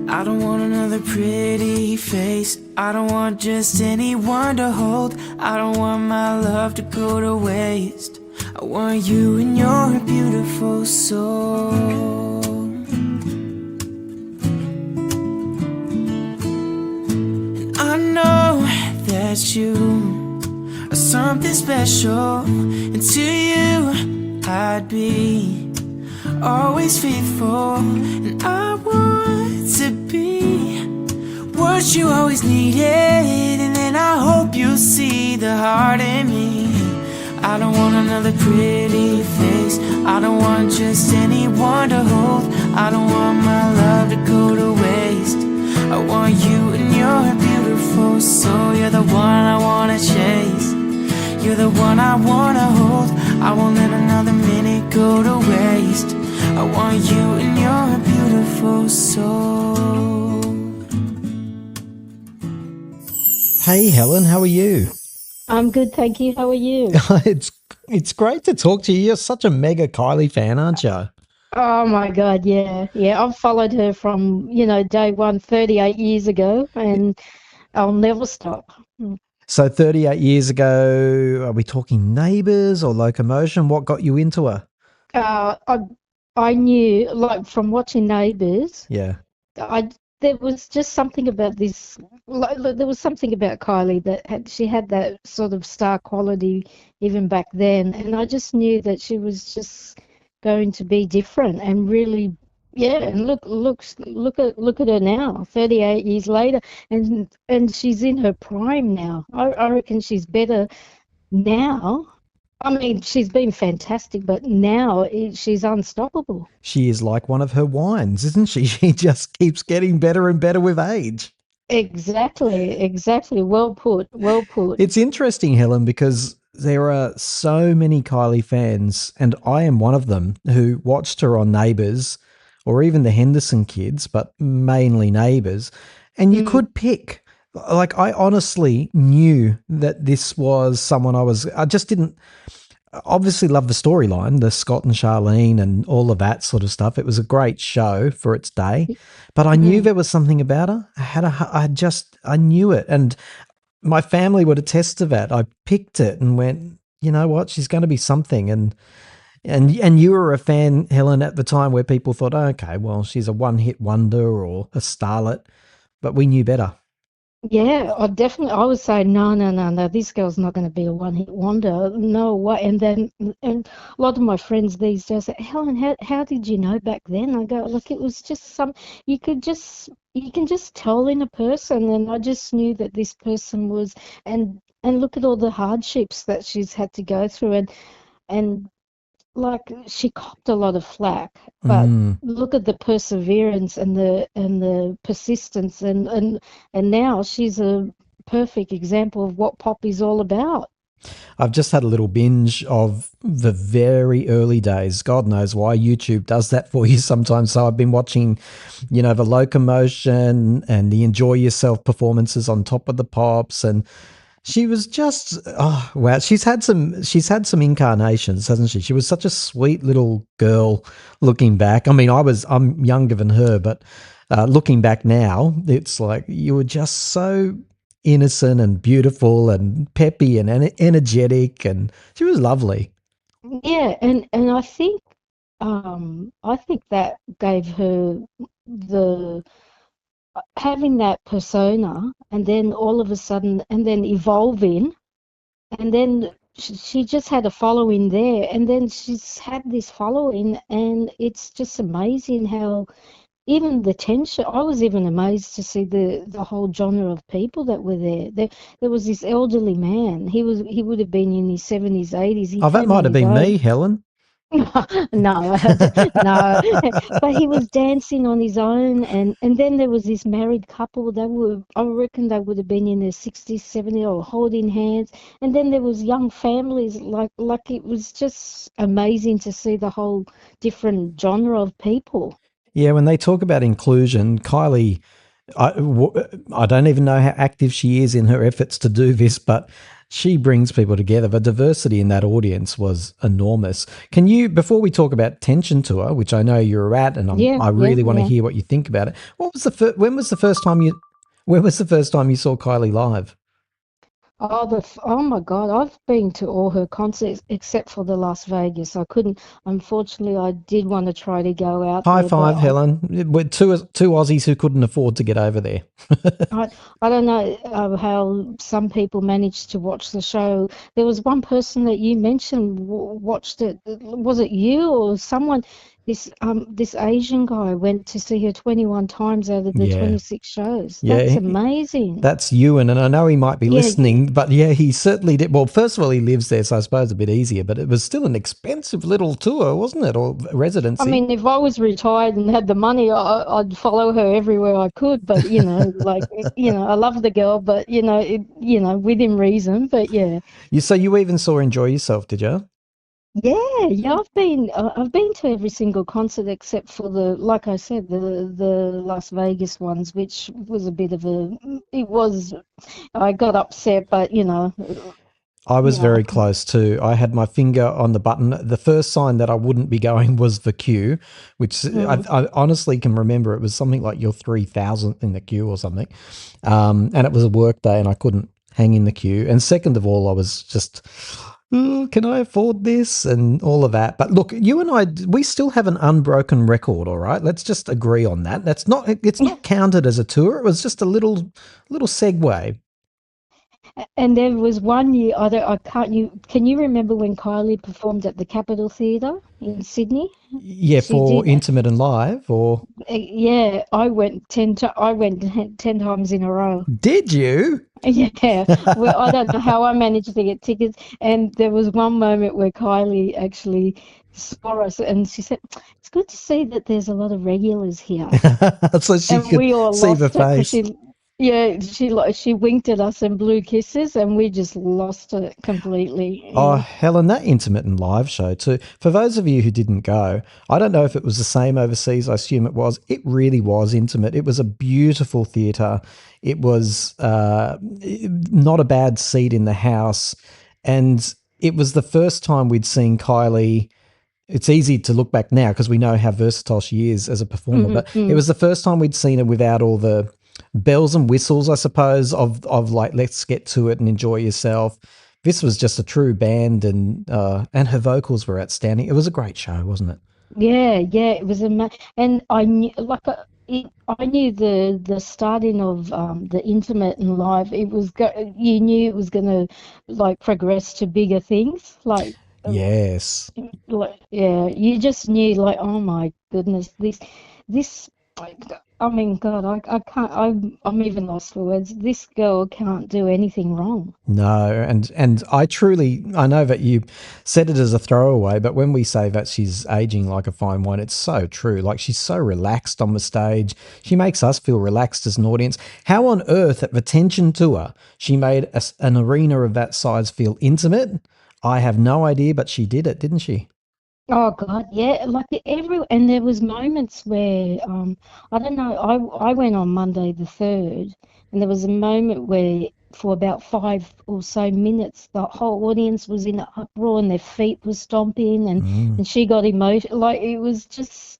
I don't want another pretty face. I don't want just anyone to hold. I don't want my love to go to waste. I want you and your beautiful soul. I know that you are something special, and to you I'd be always faithful. And I want to be what you always needed, and then I hope you'll see the heart in me. I don't want another pretty face. I don't want just anyone to hold. I don't want my love to go to waste. I want you and your beautiful soul. You're the one I wanna chase. You're the one I wanna hold. I won't let another minute go to waste. I want you and your beautiful soul. Hey Helen, how are you? I'm good, thank you. How are you? It's great to talk to you. You're such a mega Kylie fan, aren't you? Oh my God, yeah. Yeah, I've followed her from, day one, 38 years ago, and I'll never stop. So 38 years ago, are we talking Neighbours or Locomotion? What got you into her? Uh, I I knew, like, from watching Neighbours, Yeah. I there was just something about this, there was something about Kylie that she had that sort of star quality even back then, and I just knew that she was just going to be different and really, yeah. And look at her now, 38 years later, and she's in her prime now. I reckon she's better now. I mean, she's been fantastic, but now she's unstoppable. She is like one of her wines, isn't she? She just keeps getting better and better with age. Exactly, exactly. Well put, well put. It's interesting, Helen, because there are so many Kylie fans, and I am one of them, who watched her on Neighbours or even the Henderson kids, but mainly Neighbours. And you could pick. Like, I honestly knew that this was someone I just didn't obviously love the storyline, the Scott and Charlene and all of that sort of stuff. It was a great show for its day, but I knew there was something about her. I knew it. And my family would attest to that. I picked it and went, you know what, she's going to be something. And you were a fan, Helen, at the time where people thought, oh, okay, well, she's a one-hit wonder or a starlet, but we knew better. Yeah, I would say no, no, no, no. This girl's not going to be a one-hit wonder. No way. And a lot of my friends these days say, Helen, how did you know back then? I go, look, it was just you can just tell in a person, and I just knew that this person was, and look at all the hardships that she's had to go through, and like, she copped a lot of flack, but look at the perseverance and the persistence, and now she's a perfect example of what pop is all about. I've just had a little binge of the very early days. God knows why YouTube does that for you sometimes. So I've been watching, the Locomotion and the Enjoy Yourself performances on Top of the Pops, and she was just, oh wow, she's had some incarnations, hasn't she? She was such a sweet little girl looking back. I mean, I'm younger than her, but looking back now, it's like you were just so innocent and beautiful and peppy and energetic, and she was lovely. Yeah, and I think that gave her the having that persona, and then all of a sudden, and then evolving, and then she just had a following there, and then she's had this following, and it's just amazing how even the tension. I was even amazed to see the whole genre of people that were there. There was this elderly man. He would have been in his 70s, 80s. He Oh, that came might on have his been own. me, Helen. No, no. But he was dancing on his own, and then there was this married couple. I reckon they would have been in their 60s, 70s, or holding hands. And then there was young families. Like it was just amazing to see the whole different genre of people. Yeah, when they talk about inclusion, Kylie, I don't even know how active she is in her efforts to do this, but she brings people together. The diversity in that audience was enormous. Can you, before we talk about Tension Tour, which I know you're at, and Yeah, I really want to yeah. hear what you think about it. When was the first time you saw Kylie live? Oh my God, I've been to all her concerts except for the Las Vegas. I couldn't, unfortunately, I did want to try to go out High there, but five, Helen. We're two Aussies who couldn't afford to get over there. I don't know how some people managed to watch the show. There was one person that you mentioned watched it. Was it you or someone? This Asian guy went to see her 21 times out of the Yeah. 26 shows. That's Yeah, amazing. that's Ewan, and I know he might be Yeah, listening, but yeah, he certainly did. Well, first of all, he lives there, so I suppose a bit easier, but it was still an expensive little tour, wasn't it, or I residency? mean, if I was retired and had the money, I'd follow her everywhere I could. But I love the girl, but within reason. But yeah, So you even saw Enjoy Yourself, did you? Yeah. I've been to every single concert except for like I said, the Las Vegas ones, which was a bit of a. It was. I got upset, but I was you know. very close too. I had my finger on the button. The first sign that I wouldn't be going was the queue, which Mm. I honestly can remember. It was something like your 3,000th in the queue or something. And it was a work day and I couldn't hang in the queue. And second of all, I was just, "Oh, can I afford this?" and all of that. But look, you and I, we still have an unbroken record, all right? Let's just agree on that. It's not counted as a tour. It was just a little segue. And there was one year, I can't, can you remember when Kylie performed at the Capitol Theatre in Sydney? Yeah, She for did. intimate and live, or Yeah, I went 10 times in a row. did you? Yeah, well, I don't know how I managed to get tickets. And there was one moment where Kylie actually saw us and she said, "It's good to see that there's a lot of regulars here." So she And could we all see the lost it because face. she winked at us and blew kisses, and we just lost it completely. Oh, Yeah. Helen, that intermittent live show too. For those of you who didn't go, I don't know if it was the same overseas. I assume it was. It really was intimate. It was a beautiful theatre. It was not a bad seat in the house, and it was the first time we'd seen Kylie. It's easy to look back now because we know how versatile she is as a performer, but it Mm-hmm. was the first time we'd seen her without all the bells and whistles, I suppose, of like, let's get to it and enjoy yourself. This was just a true band, and her vocals were outstanding. It was a great show, wasn't it? Yeah, it was and I knew I knew the starting of the intimate and live. You knew it was gonna like progress to bigger things, Yes. yeah, you just knew like, oh my goodness, this like, I mean, God, I can't. I'm even lost for words. This girl can't do anything wrong. No, and I know that you said it as a throwaway, but when we say that she's aging like a fine wine, it's so true. Like, she's so relaxed on the stage. She makes us feel relaxed as an audience. How on earth at the Tension Tour she made an arena of that size feel intimate? I have no idea, but she did it, didn't she? Oh God, yeah. And there was moments where I don't know, I went on Monday the 3rd, and there was a moment where for about 5 or so minutes the whole audience was in an uproar and their feet were stomping, Mm, and she got emotional. Like, it was just,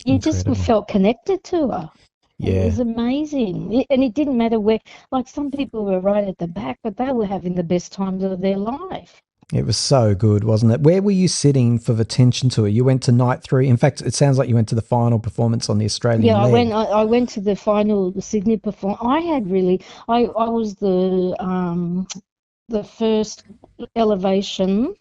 you just incredible. felt connected to her. It Yeah. was amazing. And it didn't matter where, like, some people were right at the back, but they were having the best times of their life. It was so good, wasn't it? Where were you sitting for the Tension Tour? You went to night 3. In fact, it sounds like you went to the final performance on the Yeah, Australian leg. I went to the final, the Sydney perform. I was the first elevation,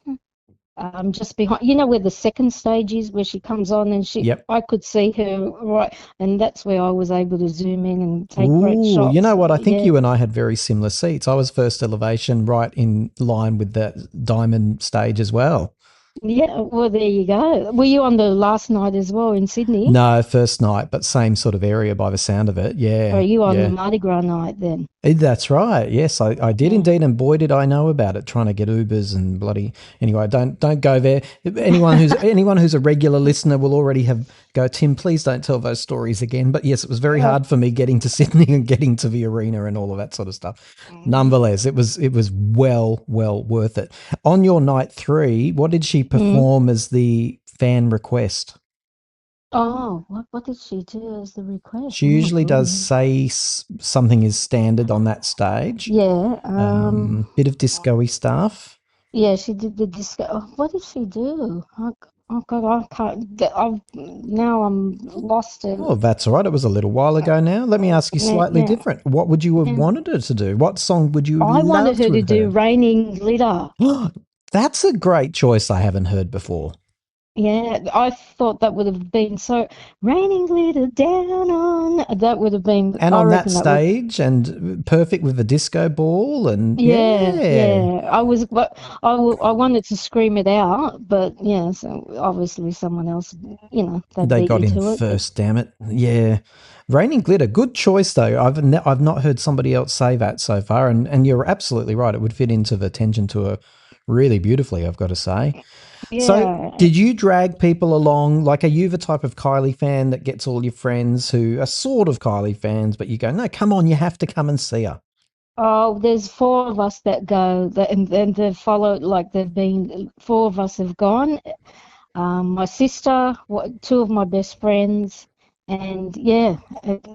just behind, where the second stage is, where she comes on, and Yep. I could see her right, and that's where I was able to zoom in and take great Ooh, you shots. know what? I think Yeah. you and I had very similar seats. I was first elevation, right in line with that diamond stage as well. Yeah, well, there you go. Were you on the last night as well in Sydney? No, first night, but same sort of area by the sound of it. Or are Yeah, you on the yeah. Mardi Gras night then? That's right. Yes, I did Yeah. indeed, and boy did I know about it. Trying to get Ubers and bloody. Anyway, don't go there. Anyone who's a regular listener will already have go. Tim, please don't tell those stories again. But yes, it was very Oh. hard for me getting to Sydney and getting to the arena and all of that sort of stuff. Nonetheless, it was well worth it. On your night 3, what did she Mm. perform as the fan request? Oh, what did she do as the request? She Oh my usually does goodness. say something is standard on that stage. Yeah, Bit of disco-y stuff. yeah, she did the disco. Oh, what did she do? Oh God, I can't. Now I'm lost in. Oh, that's all right. It was a little while ago now. Let me ask you Yeah, slightly yeah, different. What would you have yeah. wanted her to do? What song would you I wanted love her to to have do heard? Raining Glitter. That's a great choice I haven't heard before. Yeah, I thought that would have been so. Raining glitter down on. That would have been. And I on that reckon that would. stage and perfect with the disco ball and Yeah, yeah. yeah. I wanted to scream it out, but yeah. So obviously someone else, they They beat got you in to it. But first, damn it. Yeah. Raining Glitter, good choice though. I've not heard somebody else say that so far, and you're absolutely right. It would fit into the Tension Tour really beautifully, I've got to say. So, Yeah. did you drag people along? Like, are you the type of Kylie fan that gets all your friends who are sort of Kylie fans, but you go, no, come on, you have to come and see her? Oh, there's four of us that go, and they've followed, like they've been, four of us have gone. My sister, two of my best friends, and yeah,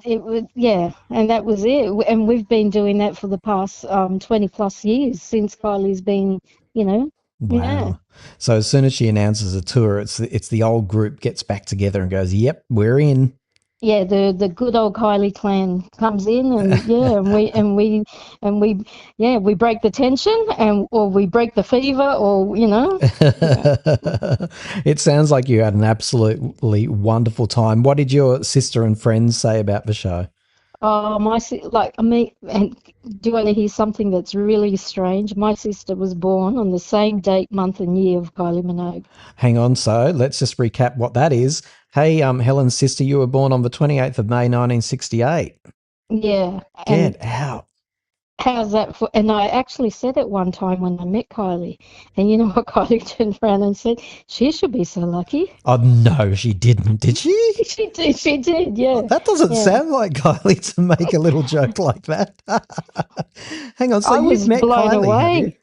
it was, yeah, and that was it. And we've been doing that for the past 20 plus years since Kylie's been, you know, yeah. Wow. So as soon as she announces a tour, it's the old group gets back together and goes, "Yep, we're in." Yeah, the good old Kylie clan comes in, and yeah, and we yeah, we break the tension, and or we break the fever, or yeah. It sounds like you had an absolutely wonderful time. What did your sister and friends say about the show? Oh, like I mean, and do you want to hear something that's really strange? My sister was born on the same date, month, and year of Kylie Minogue. Hang on, so let's just recap what that is. Hey, Helen's sister, you were born on the 28th of May, 1968. Yeah, and Get out. how's that for? And I actually said it one time when I met Kylie, and you know what? Kylie turned around and said, "She should be so lucky." Oh, no, she didn't, did she? She did. She did. Yeah. That doesn't Yeah. sound like Kylie to make a little joke like that. Hang on, so I you've was met blown Kylie, have you? away.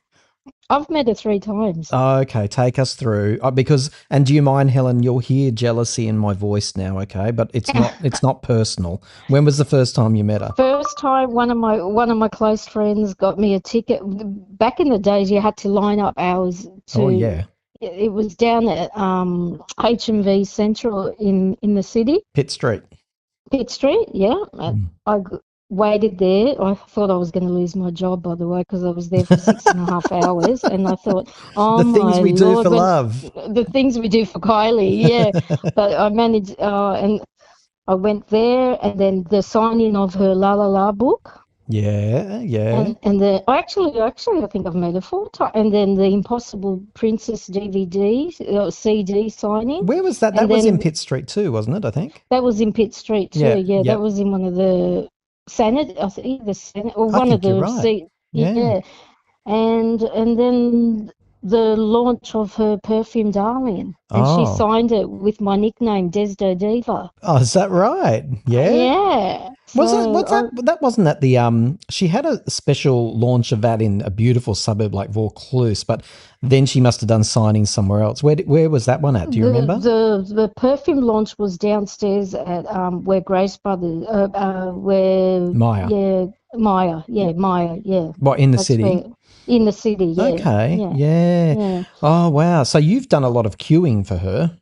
I've met her 3 times. Okay, take us through and do you mind, Helen? You'll hear jealousy in my voice now, okay? But it's not personal. When was the first time you met her? First time, one of my close friends got me a ticket. Back in the days, you had to line up hours to. Oh yeah, It was down at HMV Central in the city, Pitt Street. Pitt Street. Yeah, and waited there. I thought I was going to lose my job, by the way, because I was there for 6.5 hours, and I thought, oh The things my we do Lord, for love. the things we do for Kylie. Yeah, but I managed, and I went there, and then the signing of her La La La book. Yeah, yeah. And the actually I think I've made it 4 times. And then the Impossible Princess DVD CD signing. Where was that? And That was in then Pitt Street too, wasn't it? I think. that was in Pitt Street too. Yeah, Yeah, yep. that was in one of the Senate, I think the Senate or I one of think you're the right. Yeah. yeah. And then the launch of her perfume Darling, and she Oh. signed it with my nickname Desdo Diva. Oh, is that right? Yeah. Yeah. Was that So what's that? That wasn't at the she had a special launch of that in a beautiful suburb like Vaucluse, but then she must have done signings somewhere else. Where was that one at? Do you remember? The perfume launch was downstairs at where Grace Brothers where Maya. Maya yeah What, in the that's city? where in the city Okay. yeah Yeah. Oh wow. So you've done a lot of queuing for her.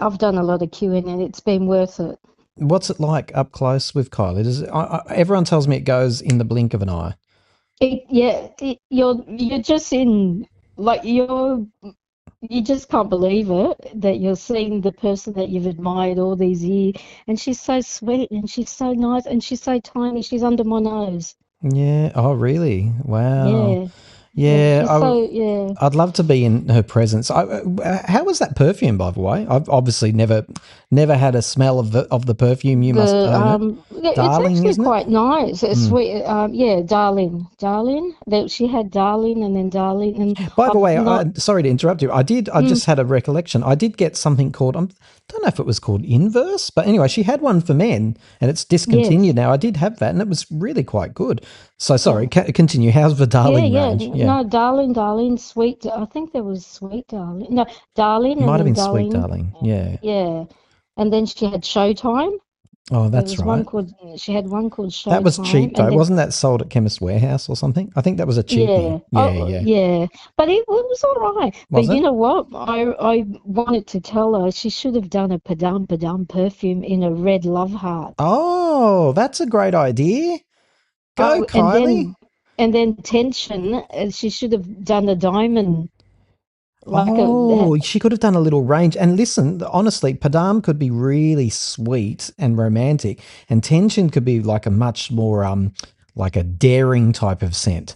I've done a lot of queuing and it's been worth it. What's it like up close with Kylie? Everyone tells me it goes in the blink of an eye. You're just in like you just can't believe it that you're seeing the person that you've admired all these years, and she's so sweet and she's so nice and she's so tiny. She's under my nose. Yeah. Oh, really? Wow. Yeah, Yeah. she's so yeah. I'd love to be in her presence. How was that perfume, by the way? I've obviously never had a smell of the perfume. You must own it. Darling, It's actually isn't it? quite nice. It's sweet. Yeah, darling. That she had darling and then darling and By the I've way, not. sorry to interrupt you. I just had a recollection. I did get something called, I don't know if it was called Inverse, but anyway, she had one for men and it's discontinued now. I did have that and it was really quite good. So sorry, continue. How's the darling range? Yeah. No, darling, sweet. I think there was sweet darling. No, darling and Might have then been Sweet Darling. Yeah. Yeah, and then she had Showtime. Oh, There that's was right. she had one called Showtime. That was cheap though. and then, Wasn't that sold at Chemist Warehouse or something? I think that was a cheapie. Yeah. yeah. But it was all right. Was But you it? know what? I wanted to tell her she should have done a Padam perfume in a red love heart. Oh, that's a great idea. Go, Oh, Kylie. and then Tension, she should have done a diamond, like Oh, she could have done a little range. And listen, honestly, Padam could be really sweet and romantic, and Tension could be like a much more like a daring type of scent.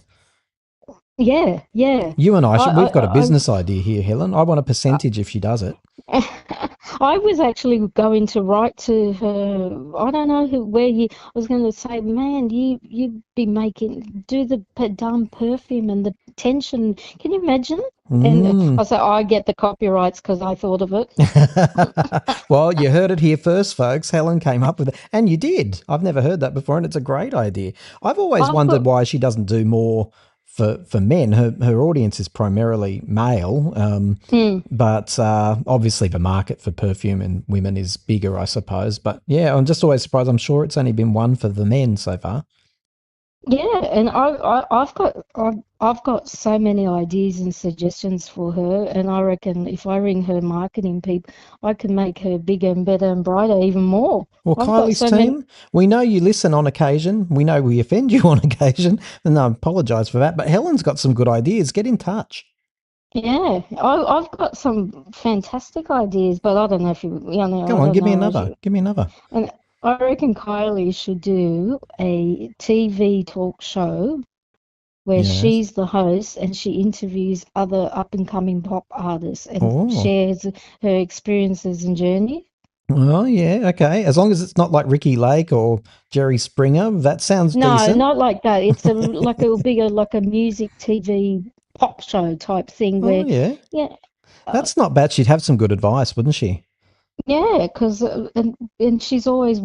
yeah. You and I, I, we've got a I, business idea here, Helen. I want a percentage if she does it. I was actually going to write to her. I don't know where you. I was going to say, man, you be do the damn perfume and the tension. Can you imagine? And I said, I get the copyrights because I thought of it. Well, you heard it here first, folks. Helen came up with it, and you did. I've never heard that before, and it's a great idea. I've always wondered why she doesn't do more for men. Her audience is primarily male, but obviously the market for perfume and women is bigger, I suppose. But yeah, I'm just always surprised. I'm sure it's only been one for the men so far. Yeah, and I've got so many ideas and suggestions for her, and I reckon if I ring her marketing people, I can make her bigger and better and brighter even more. Well, Kylie's team, we know you listen on occasion. We know we offend you on occasion, and I apologise for that. But Helen's got some good ideas. Get in touch. Yeah, I've got some fantastic ideas, but I don't know if you know. Come on, give me another. Give me another. And I reckon Kylie should do a TV talk show where she's the host and she interviews other up-and-coming pop artists and shares her experiences and journey. Oh, yeah, okay. As long as it's not like Ricky Lake or Jerry Springer, that sounds decent. No, not like that. It's like it'll be like a music TV pop show type thing where yeah. That's not bad. She'd have some good advice, wouldn't she? Yeah, because and she's always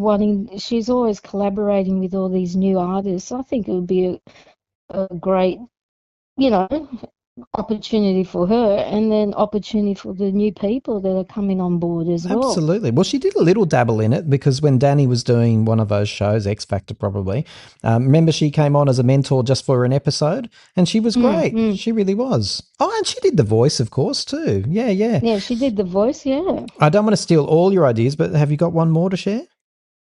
collaborating with all these new artists. I think it would be a great, opportunity for her, and then opportunity for the new people that are coming on board as well. Absolutely. Well, she did a little dabble in it because when Danny was doing one of those shows, X Factor probably, remember she came on as a mentor just for an episode and she was great. She really was. Oh, and she did the voice, of course, too. Yeah. Yeah, she did the voice, yeah. I don't want to steal all your ideas, but have you got one more to share?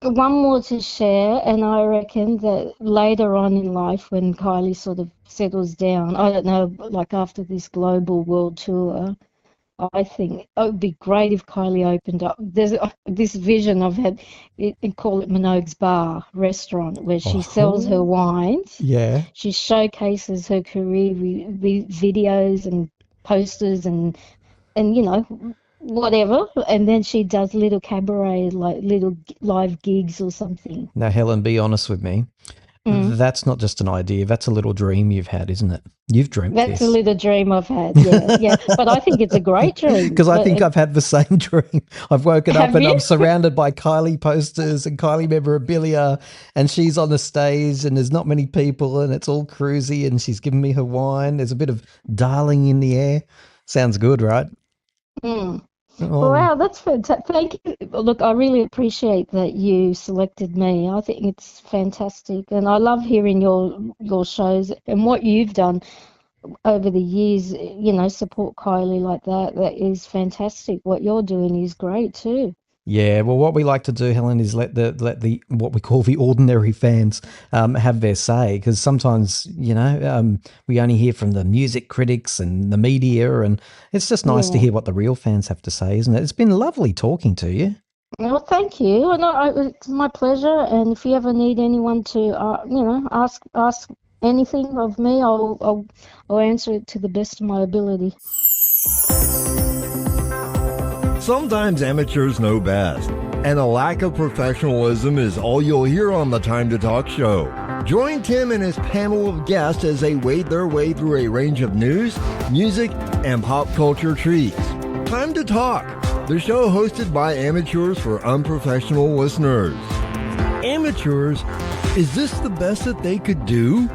One more to share, and I reckon that later on in life when Kylie sort of settles down, I don't know, like after this global world tour, I think it would be great if Kylie opened up. There's this vision I've had, call it Minogue's Bar restaurant, where she sells her wines. Yeah. She showcases her career with videos and posters and whatever, and then she does little cabaret, like little live gigs or something. Now, Helen, be honest with me. That's not just an idea. That's a little dream you've had, isn't it? You've dreamt this. That's a little dream I've had, yeah. But I think it's a great dream. Because I think I've had the same dream. I've woken up and I'm surrounded by Kylie posters and Kylie memorabilia, and she's on the stage and there's not many people and it's all cruisy and she's giving me her wine. There's a bit of darling in the air. Sounds good, right? Wow, that's fantastic. Thank you. Look, I really appreciate that you selected me. I think it's fantastic, and I love hearing your shows and what you've done over the years. Support Kylie like that. That is fantastic. What you're doing is great too. Yeah, well, what we like to do, Helen, is let the what we call the ordinary fans have their say, because sometimes we only hear from the music critics and the media, and it's just nice to hear what the real fans have to say, isn't it? It's been lovely talking to you. Well, thank you. It's my pleasure. And if you ever need anyone to, ask anything of me, I'll answer it to the best of my ability. Sometimes amateurs know best, and a lack of professionalism is all you'll hear on the Time to Talk show. Join Tim and his panel of guests as they wade their way through a range of news, music, and pop culture treats. Time to Talk, the show hosted by amateurs for unprofessional listeners. Amateurs, is this the best that they could do?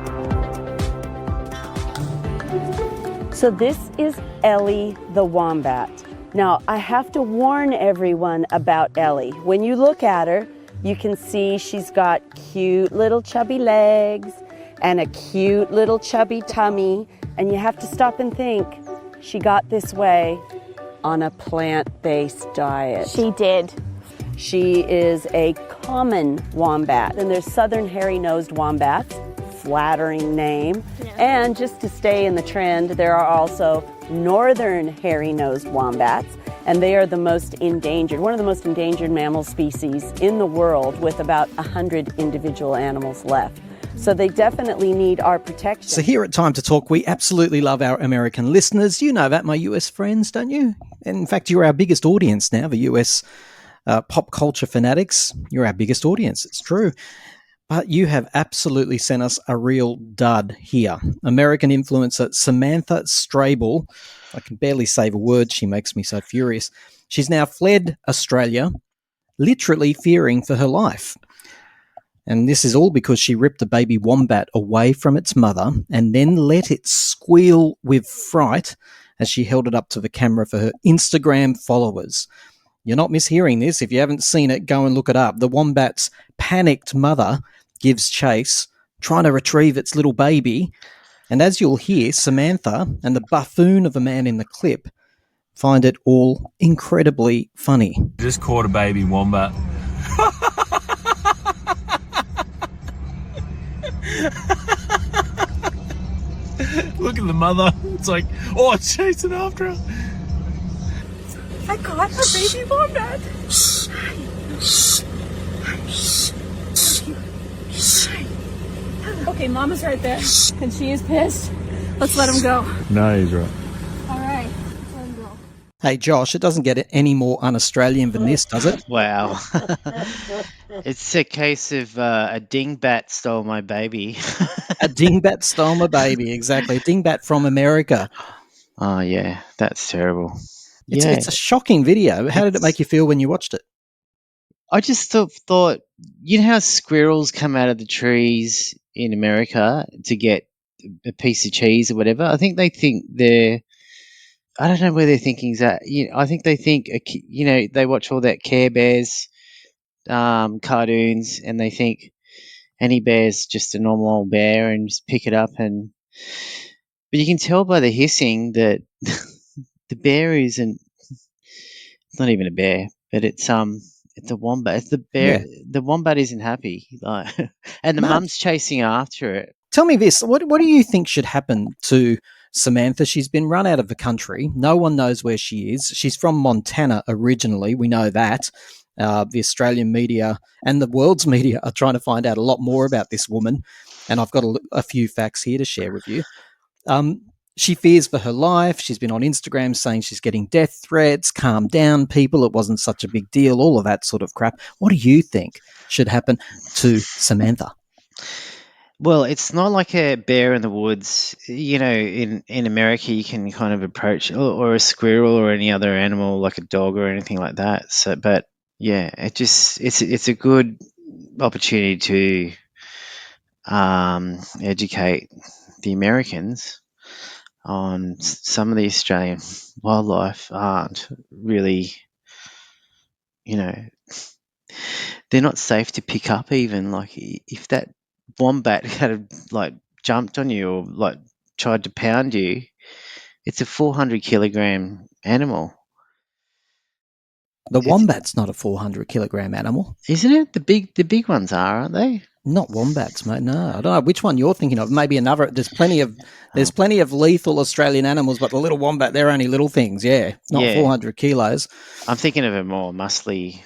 So this is Ellie the wombat. Now, I have to warn everyone about Ellie. When you look at her, you can see she's got cute little chubby legs and a cute little chubby tummy, and you have to stop and think, she got this way on a plant-based diet. She did. She is a common wombat, and there's southern hairy-nosed wombats, flattering name. Yeah. And just to stay in the trend, there are also northern hairy-nosed wombats, and they are the most endangered, one of the most endangered mammal species in the world, with about 100 individual animals left. So they definitely need our protection. So here at Time to Talk, we absolutely love our American listeners. You know that, my US friends, don't you? In fact, you're our biggest audience now, the US pop culture fanatics. You're our biggest audience. It's true. But you have absolutely sent us a real dud here. American influencer Samantha Strable. I can barely say the word. She makes me so furious. She's now fled Australia, literally fearing for her life. And this is all because she ripped a baby wombat away from its mother and then let it squeal with fright as she held it up to the camera for her Instagram followers. You're not mishearing this. If you haven't seen it, go and look it up. The wombat's panicked mother gives chase, trying to retrieve its little baby. And as you'll hear, Samantha and the buffoon of a man in the clip find it all incredibly funny. Just caught a baby wombat. Look at the mother. It's like, oh, it's chasing after her. I caught a baby wombat. Okay, Mama's right there, and she is pissed. Let's let him go. No, he's right. All right, let's let him go. Hey, Josh, it doesn't get any more un-Australian than this, does it? Wow. It's a case of a dingbat stole my baby. A dingbat stole my baby, exactly. A dingbat from America. Oh, yeah, that's terrible. It's a shocking video. How did it make you feel when you watched it? I just thought, you know how squirrels come out of the trees in America to get a piece of cheese or whatever? I think they think I don't know where their thinking's at. I think they think, they watch all that Care Bears cartoons and they think any bear's just a normal old bear and just pick it up. But you can tell by the hissing that the bear isn't, it's not even a bear, but it's a wombat. It's the bear. Yeah. The wombat isn't happy, and the mum's chasing after it. Tell me this: what do you think should happen to Samantha? She's been run out of the country. No one knows where she is. She's from Montana originally. We know that. The Australian media and the world's media are trying to find out a lot more about this woman, and I've got a few facts here to share with you. She fears for her life. She's been on Instagram saying she's getting death threats. Calm down, people. It wasn't such a big deal. All of that sort of crap. What do you think should happen to Samantha? Well, it's not like a bear in the woods. In America, you can kind of approach, or a squirrel or any other animal like a dog or anything like that. So, but yeah, it's a good opportunity to educate the Americans on some of the Australian wildlife aren't really, they're not safe to pick up even. Like if that wombat had jumped on you or tried to pound you, it's a 400 kilogram animal. The wombat's not a 400 kilogram animal. Isn't it? The big ones are, aren't they? Not wombats, mate. No, I don't know which one you're thinking of. Maybe another. There's plenty of lethal Australian animals, but the little wombat, they're only little things. Yeah, not 400 kilos. I'm thinking of a more muscly,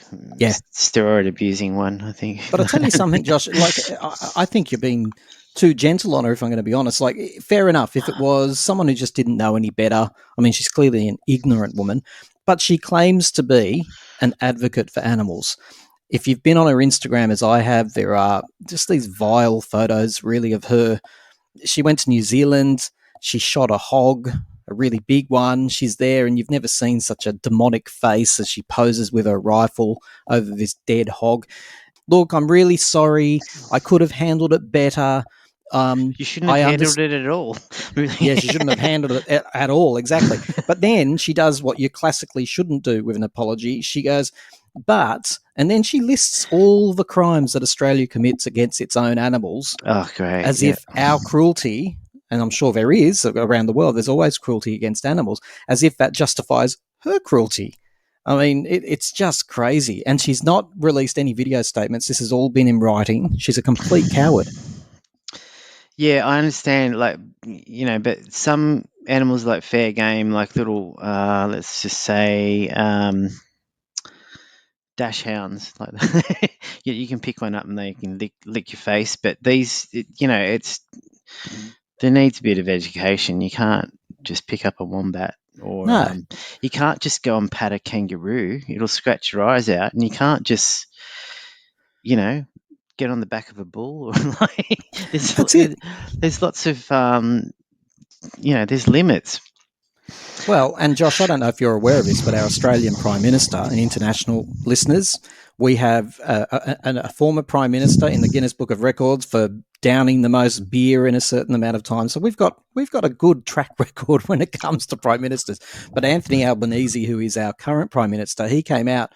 steroid abusing one. I think. But I'll tell you something, Josh. I think you're being too gentle on her. If I'm going to be honest, fair enough. If it was someone who just didn't know any better, I mean, she's clearly an ignorant woman, but she claims to be an advocate for animals. If you've been on her Instagram, as I have, there are just these vile photos, really, of her. She went to New Zealand. She shot a hog, a really big one. She's there, and you've never seen such a demonic face as she poses with her rifle over this dead hog. Look, I'm really sorry. I could have handled it better. You shouldn't have handled it at all. Yeah, she shouldn't have handled it at all, exactly. But then she does what you classically shouldn't do with an apology. She goes, and then she lists all the crimes that Australia commits against its own animals. Oh, great. As if our cruelty, and I'm sure there is around the world, there's always cruelty against animals, as if that justifies her cruelty. I mean, it's just crazy. And she's not released any video statements. This has all been in writing. She's a complete coward. Yeah, I understand, but some animals like fair game, like little, let's just say, dash hounds, like that. You can pick one up and they can lick your face. But these, there needs a bit of education. You can't just pick up a wombat or No. you can't just go and pat a kangaroo; it'll scratch your eyes out, and you can't just, get on the back of a bull or like. That's it. There's lots of there's limits. Well, and Josh, I don't know if you're aware of this, but our Australian Prime Minister and international listeners, we have a former Prime Minister in the Guinness Book of Records for downing the most beer in a certain amount of time. So we've got a good track record when it comes to Prime Ministers. But Anthony Albanese, who is our current Prime Minister, he came out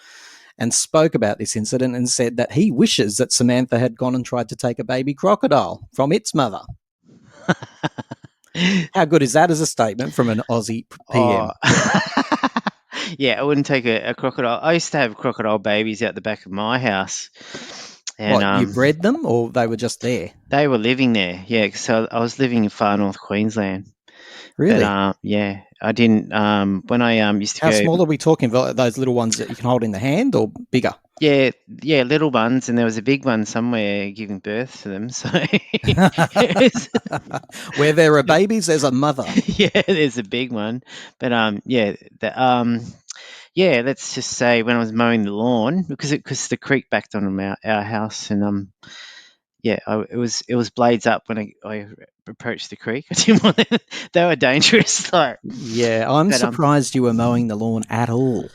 and spoke about this incident and said that he wishes that Samantha had gone and tried to take a baby crocodile from its mother. How good is that as a statement from an Aussie PM? Yeah, I wouldn't take a crocodile. I used to have crocodile babies out the back of my house. And, what, you bred them or they were just there? They were living there, yeah. So I was living in far north Queensland. Really? But, yeah, I didn't. When I used to How go. small are we talking about? Those little ones that you can hold in the hand or bigger? Yeah, little ones, and there was a big one somewhere giving birth to them. So where there are babies, there's a mother. Yeah, there's a big one. But let's just say when I was mowing the lawn, because the creek backed on our house, and it was blades up when I approached the creek. I didn't want them. They were dangerous. Yeah, I'm surprised you were mowing the lawn at all.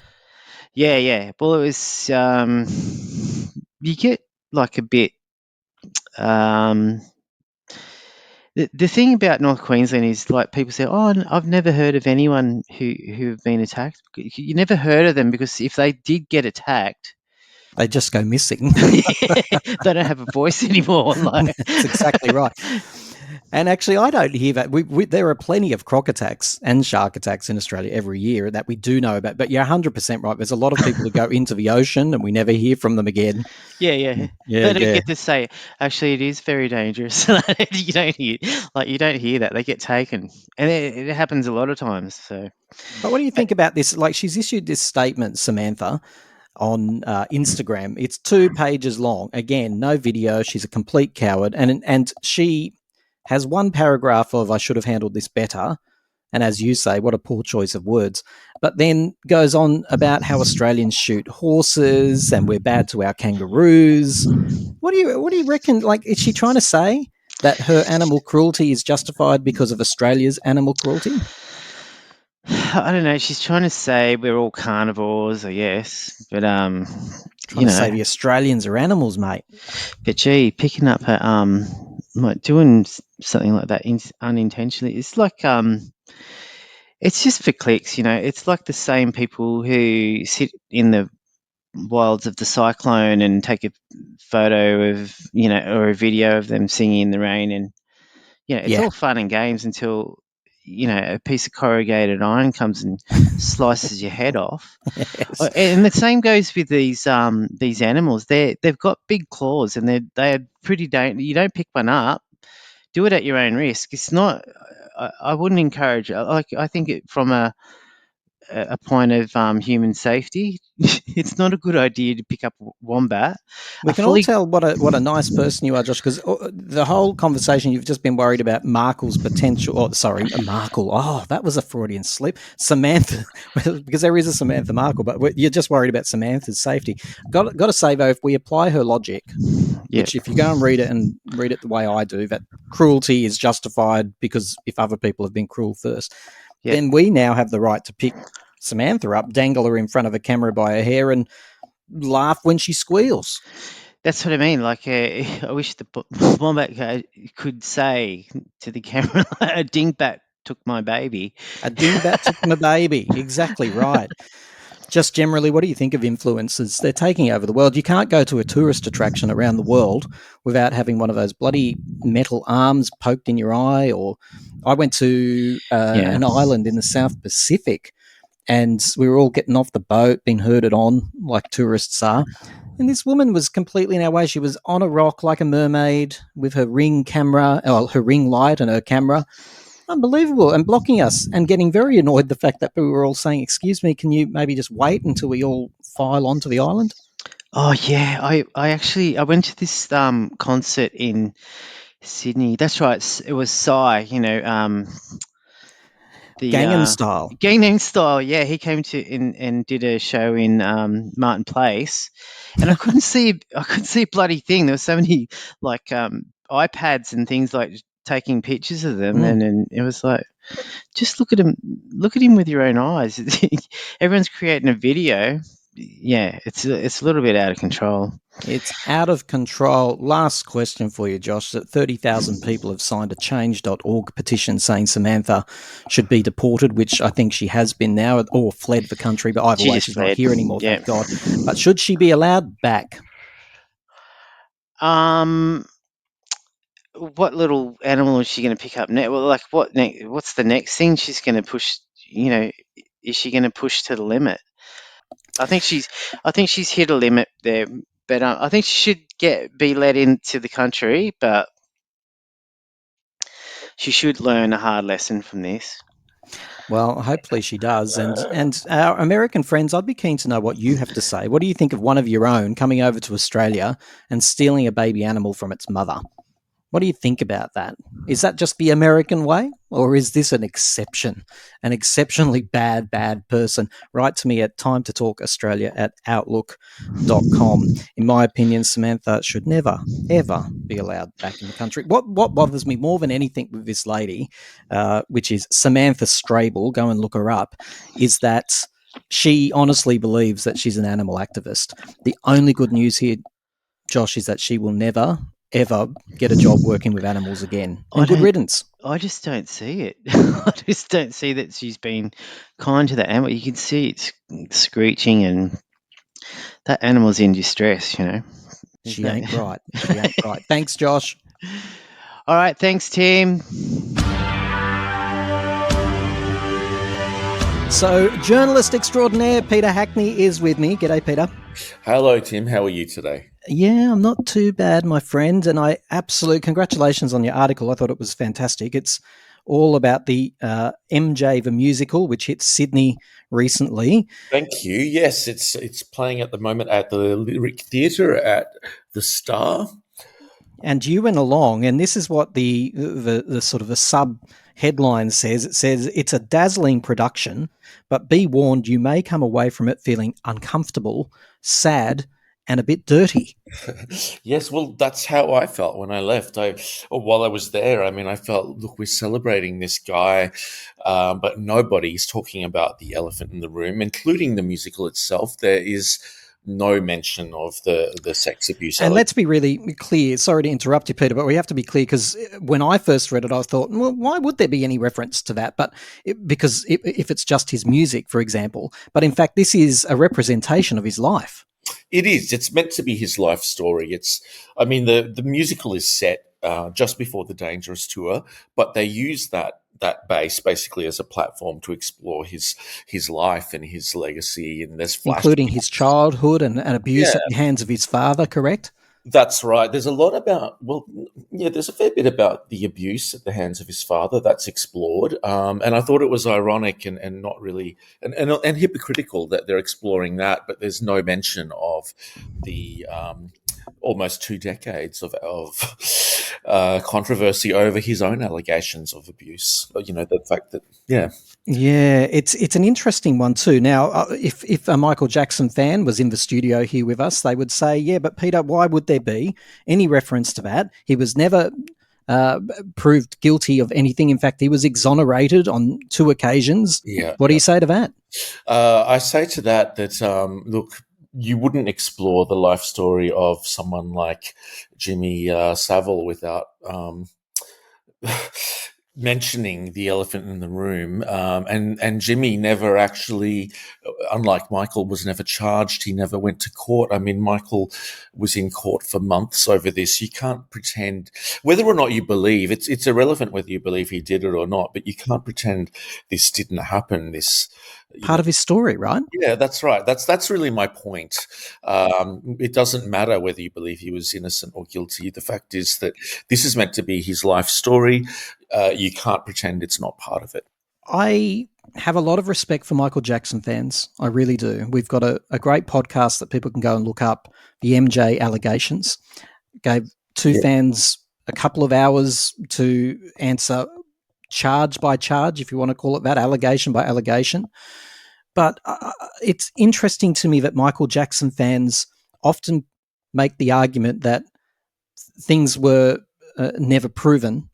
Yeah. Well, it was you get like a bit. The thing about North Queensland is like people say, "Oh, I've never heard of anyone who have been attacked." You never heard of them because if they did get attacked, they just go missing. They don't have a voice anymore. That's exactly right. And actually, I don't hear that. There are plenty of croc attacks and shark attacks in Australia every year that we do know about. But you're 100% right. There's a lot of people who go into the ocean and we never hear from them again. Yeah. They don't get to say, actually, it is very dangerous. You don't hear that. They get taken. And it happens a lot of times. So. But what do you think about this? Like, she's issued this statement, Samantha, on Instagram. It's 2 pages long. Again, no video. She's a complete coward. And she has one paragraph of, I should have handled this better. And as you say, what a poor choice of words. But then goes on about how Australians shoot horses and we're bad to our kangaroos. What do you reckon? Like, is she trying to say that her animal cruelty is justified because of Australia's animal cruelty? I don't know. She's trying to say we're all carnivores, I guess. But trying to say the Australians are animals, mate. But gee, picking up her like doing something like that unintentionally, it's like it's just for clicks, It's like the same people who sit in the wilds of the cyclone and take a photo of, or a video of them singing in the rain, and it's all fun and games until a piece of corrugated iron comes and slices your head off. Yes. And the same goes with these animals. They've got big claws and they're pretty dangerous. You don't pick one up. Do it at your own risk. It's not. I wouldn't encourage. I think from a point of human safety, it's not a good idea to pick up a wombat. We can all tell what a nice person you are, Josh, because the whole conversation you've just been worried about Markle's potential. Oh, sorry, Markle. Oh, that was a Freudian slip. Samantha, because there is a Samantha Markle, but you're just worried about Samantha's safety. Got to say though, if we apply her logic, which if you go and read it the way I do, that cruelty is justified because if other people have been cruel first. Then we now have the right to pick Samantha up, dangle her in front of a camera by her hair and laugh when she squeals. That's what I mean. Like, I wish the wombat could say to the camera, a dingbat took my baby. A dingbat took my baby. Exactly right. Just generally, what do you think of influencers? They're taking over the world. You can't go to a tourist attraction around the world without having one of those bloody metal arms poked in your eye. Or I went to an island in the South Pacific and we were all getting off the boat, being herded on like tourists are. And this woman was completely in our way. She was on a rock like a mermaid with her ring light and her camera. Unbelievable, and blocking us and getting very annoyed the fact that we were all saying, excuse me, can you maybe just wait until we all file onto the island? Oh yeah, I went to this concert in Sydney. That's right, it was Psy, the Gangnam Style. Gangnam Style. Yeah, he came to and did a show in Martin Place, and I couldn't see a bloody thing. There were so many like iPads and things like taking pictures of them, and it was like, just look at him with your own eyes. Everyone's creating a video. Yeah, it's a little bit out of control. It's out of control. Last question for you, Josh. That 30,000 people have signed a change.org petition saying Samantha should be deported, which I think she has been now, or fled the country, but either way, she's not here anymore, thank God. But should she be allowed back? What little animal is she going to pick up next? Well, like what's the next thing she's going to push? Is she going to push to the limit? I think she's hit a limit there, but I think she should be let into the country, but she should learn a hard lesson from this. Well, hopefully she does. And our American friends, I'd be keen to know what you have to say. What do you think of one of your own coming over to Australia and stealing a baby animal from its mother? What do you think about that? Is that just the American way, or is this an exception, an exceptionally bad person? Write to me at timetotalkaustralia@outlook.com. In my opinion, Samantha should never, ever be allowed back in the country. What bothers me more than anything with this lady, which is Samantha Strable, go and look her up, is that she honestly believes that she's an animal activist. The only good news here, Josh, is that she will never ever get a job working with animals again. And good riddance. I just don't see it. I just don't see that she's been kind to the animal. You can see it's screeching, and that animal's in distress, She ain't right. She ain't right. Thanks, Josh. All right. Thanks, Tim. So, journalist extraordinaire Peter Hackney is with me. G'day, Peter. Hello, Tim. How are you today? Yeah, I'm not too bad, my friend. And congratulations on your article. I thought it was fantastic. It's all about the MJ the musical, which hit Sydney recently. Thank you. Yes, it's playing at the moment at the Lyric Theatre at the Star. And you went along, and this is what the sort of the sub headline says. It says it's a dazzling production, but be warned, you may come away from it feeling uncomfortable, sad, and a bit dirty. Yes, well, that's how I felt when I left. While I was there, I felt, look, we're celebrating this guy, but nobody's talking about the elephant in the room, including the musical itself. There is no mention of the sex abuse. And let's be really clear. Sorry to interrupt you, Peter, but we have to be clear, because when I first read it, I thought, well, why would there be any reference to that? But because if it's just his music, for example, but in fact, this is a representation of his life. It is. It's meant to be his life story. The musical is set just before the Dangerous tour, but they use that base basically as a platform to explore his life and his legacy, and there's including his childhood and abuse at the hands of his father, correct? That's right. There's a lot about, there's a fair bit about the abuse at the hands of his father that's explored. And I thought it was ironic and not really, and hypocritical that they're exploring that, but there's no mention of the almost 2 decades of controversy over his own allegations of abuse. The fact that, Yeah, it's an interesting one too. Now, if a Michael Jackson fan was in the studio here with us, they would say, yeah, but Peter, why would there be any reference to that? He was never proved guilty of anything. In fact, he was exonerated on 2 occasions. Yeah. What do you say to that? I say to that, look, you wouldn't explore the life story of someone like Jimmy Savile without mentioning the elephant in the room. And Jimmy never actually, unlike Michael, was never charged. He never went to court. Michael was in court for months over this. You can't pretend, whether or not you believe, it's irrelevant whether you believe he did it or not, but you can't pretend this didn't happen. Part of his story, right? Yeah, that's right. That's really my point. It doesn't matter whether you believe he was innocent or guilty. The fact is that this is meant to be his life story. You can't pretend it's not part of it. I have a lot of respect for Michael Jackson fans. I really do. We've got a great podcast that people can go and look up, the MJ Allegations. Gave 2 fans a couple of hours to answer charge by charge, if you want to call it that, allegation by allegation. But it's interesting to me that Michael Jackson fans often make the argument that things were never proven,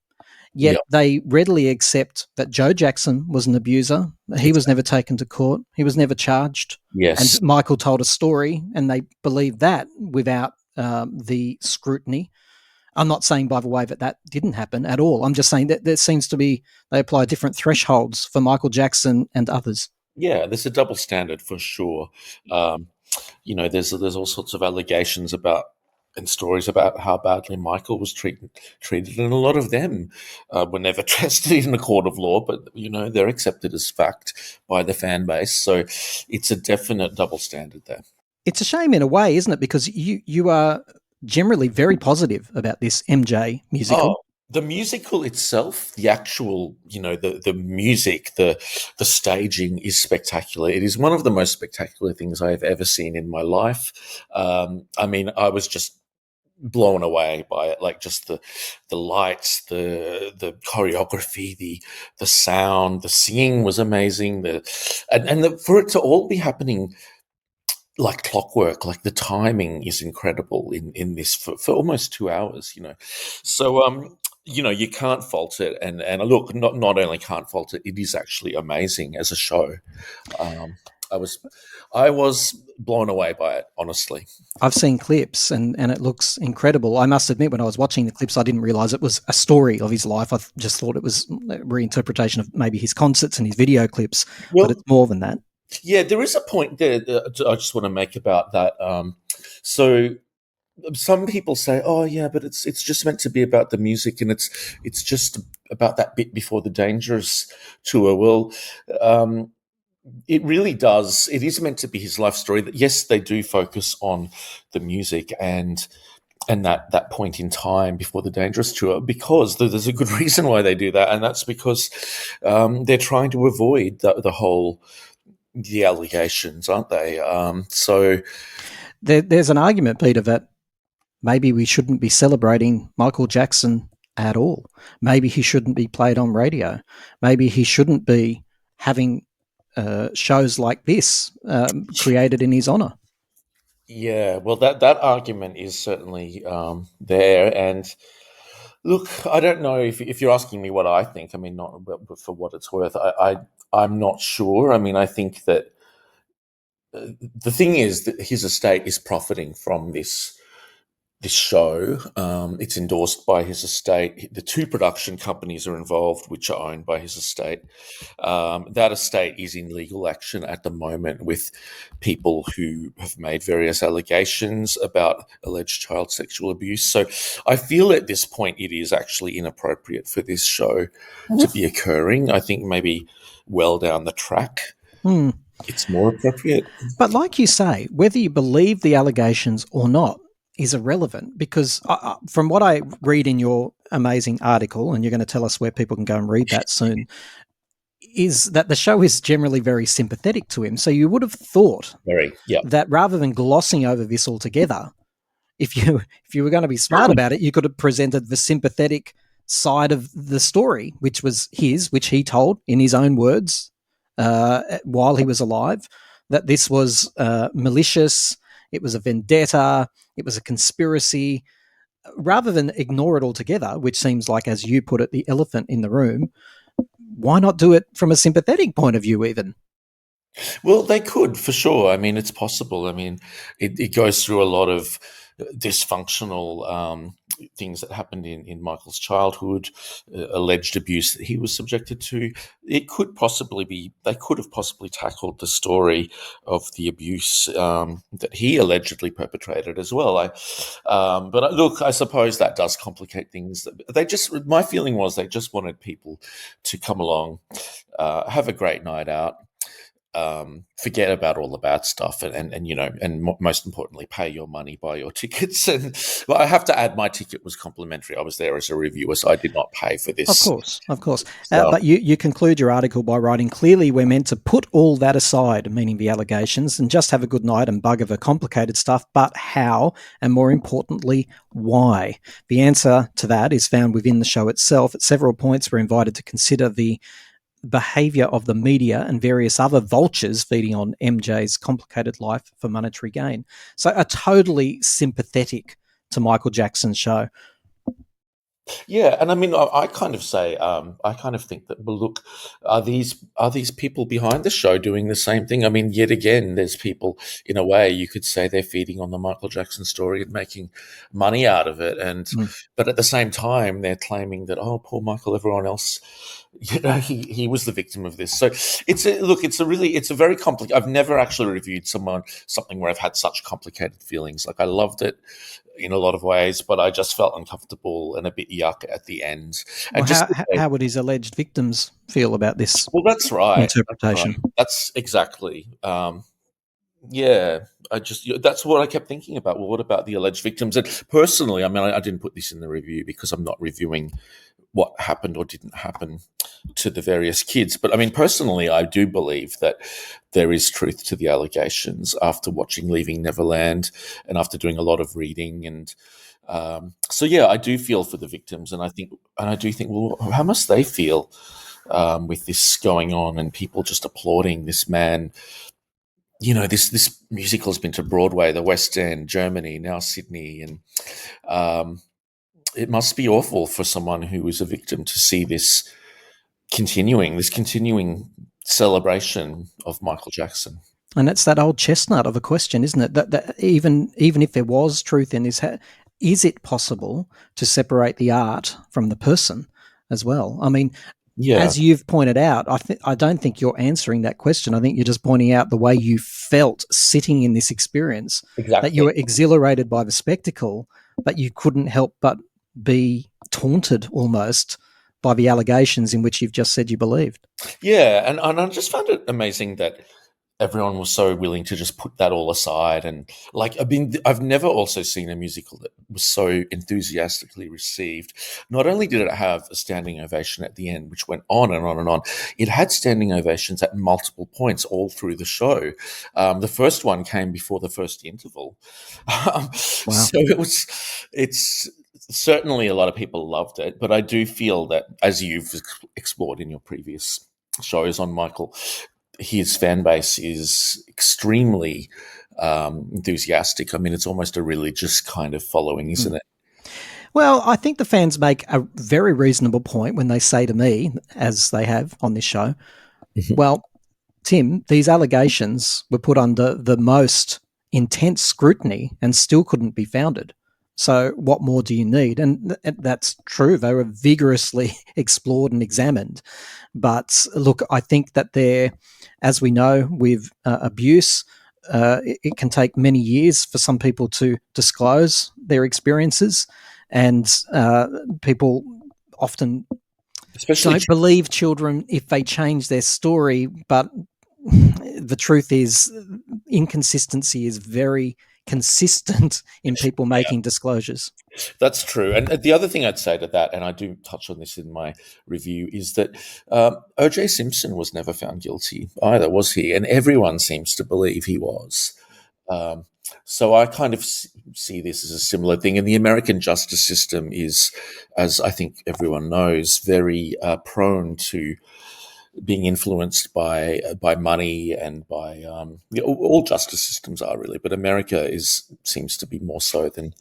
yet they readily accept that Joe Jackson was an abuser. He was never taken to court. He was never charged. Yes. And Michael told a story, and they believe that without the scrutiny. I'm not saying, by the way, that didn't happen at all. I'm just saying that there seems to be, they apply different thresholds for Michael Jackson and others. Yeah, there's a double standard for sure. There's all sorts of allegations about and stories about how badly Michael was treated, and a lot of them were never tested in a court of law, but they're accepted as fact by the fan base. So it's a definite double standard there. It's a shame in a way, isn't it? Because you are generally very positive about this MJ musical. Oh, the musical itself, the actual, the music, the staging is spectacular. It is one of the most spectacular things I have ever seen in my life. I was just blown away by it, like just the lights, the choreography, the sound, the singing was amazing. For it to all be happening like clockwork, like the timing is incredible in this for almost 2 hours, So you can't fault it, and look, not only can't fault it, it is actually amazing as a show. I was blown away by it, honestly. I've seen clips and it looks incredible. I must admit, when I was watching the clips, I didn't realize it was a story of his life. I just thought it was a reinterpretation of maybe his concerts and his video clips, but it's more than that. Yeah, there is a point there that I just want to make about that. So some people say, "Oh, yeah, but it's just meant to be about the music, and it's just about that bit before the Dangerous tour." Well, it really does. It is meant to be his life story. Yes, they do focus on the music and that point in time before the Dangerous tour, because there's a good reason why they do that, and that's because they're trying to avoid the allegations, aren't they? So there's an argument, Peter, that maybe we shouldn't be celebrating Michael Jackson at all. Maybe he shouldn't be played on radio. Maybe he shouldn't be having shows like this created in his honor. Yeah, well, that argument is certainly there. And look, I don't know if you're asking me what I think. I mean, not for what it's worth. I'm not sure. I mean, I think that the thing is that his estate is profiting from this show. It's endorsed by his estate. The two production companies are involved, which are owned by his estate. That estate is in legal action at the moment with people who have made various allegations about alleged child sexual abuse. So I feel at this point it is actually inappropriate for this show to be occurring. I think maybe well down the track, it's more appropriate. But like you say, whether you believe the allegations or not is irrelevant, because from what I read in your amazing article, and you're going to tell us where people can go and read that soon, is that the show is generally very sympathetic to him. So you would have thought that rather than glossing over this altogether, if you were going to be smart about it, you could have presented the sympathetic side of the story, which he told in his own words while he was alive, that this was malicious, it was a vendetta, it was a conspiracy. Rather than ignore it altogether, which seems like, as you put it, the elephant in the room, why not do it from a sympathetic point of view even? Well, they could, for sure. I mean, it's possible. I mean, it goes through a lot of dysfunctional things that happened in Michael's childhood, alleged abuse that he was subjected to. It could possibly be, they could have possibly tackled the story of the abuse that he allegedly perpetrated as well. But look, I suppose that does complicate things. My feeling was they just wanted people to come along, have a great night out, forget about all the bad stuff and most importantly, pay your money, buy your tickets. And well, I have to add, my ticket was complimentary. I was there as a reviewer, so I did not pay for this. Of course. But you conclude your article by writing, clearly we're meant to put all that aside, meaning the allegations, and just have a good night and bug of the complicated stuff. But how? And more importantly, why? The answer to that is found within the show itself. At several points, we're invited to consider the behavior of the media and various other vultures feeding on MJ's complicated life for monetary gain. So are totally sympathetic to Michael Jackson's show. Yeah, and I mean, I kind of say, I kind of think that, well, look, are these people behind the show doing the same thing? I mean, yet again, there's people, in a way, you could say they're feeding on the Michael Jackson story and making money out of it, but at the same time, they're claiming that, oh, poor Michael, everyone else, he was the victim of this. So it's a very complicated. I've never actually reviewed something where I've had such complicated feelings. Like, I loved it in a lot of ways, but I just felt uncomfortable and a bit yuck at the end. And how would his alleged victims feel about this? Well, that's right. Interpretation. That's exactly. Yeah, that's what I kept thinking about. Well, what about the alleged victims? And personally, I mean, I didn't put this in the review because I'm not reviewing what happened or didn't happen to the various kids. But I mean, personally, I do believe that there is truth to the allegations after watching Leaving Neverland and after doing a lot of reading. And so, yeah, I do feel for the victims. And I do think, well, how must they feel with this going on and people just applauding this man? You know, this musical has been to Broadway, the West End, Germany, now Sydney. And it must be awful for someone who is a victim to see this continuing celebration of Michael Jackson. And it's that old chestnut of a question, isn't it? That even if there was truth in this, is it possible to separate the art from the person as well? I mean, as you've pointed out, I don't think you're answering that question. I think you're just pointing out the way you felt sitting in this experience, exactly. That you were exhilarated by the spectacle, but you couldn't help but be taunted almost by the allegations in which you've just said you believed. Yeah, and I just found it amazing that everyone was so willing to just put that all aside. And like, I've never also seen a musical that was so enthusiastically received. Not only did it have a standing ovation at the end, which went on and on and on, it had standing ovations at multiple points all through the show. The first one came before the first interval. Wow. So it's certainly a lot of people loved it, but I do feel that, as you've explored in your previous shows on Michael, his fan base is extremely enthusiastic. I mean, it's almost a religious kind of following, isn't it? Well, I think the fans make a very reasonable point when they say to me, as they have on this show, well, Tim, these allegations were put under the most intense scrutiny and still couldn't be founded. So what more do you need? And that's true. They were vigorously explored and examined. But look, I think that as we know, with abuse, it can take many years for some people to disclose their experiences. And people often don't believe children if they change their story. But the truth is, inconsistency is very consistent in people making disclosures. That's true. And the other thing I'd say to that, and I do touch on this in my review, is that O.J. Simpson was never found guilty either, was he? And everyone seems to believe he was. So I kind of see this as a similar thing. And the American justice system is, as I think everyone knows, very prone to being influenced by money and by all justice systems are really, but America seems to be more so than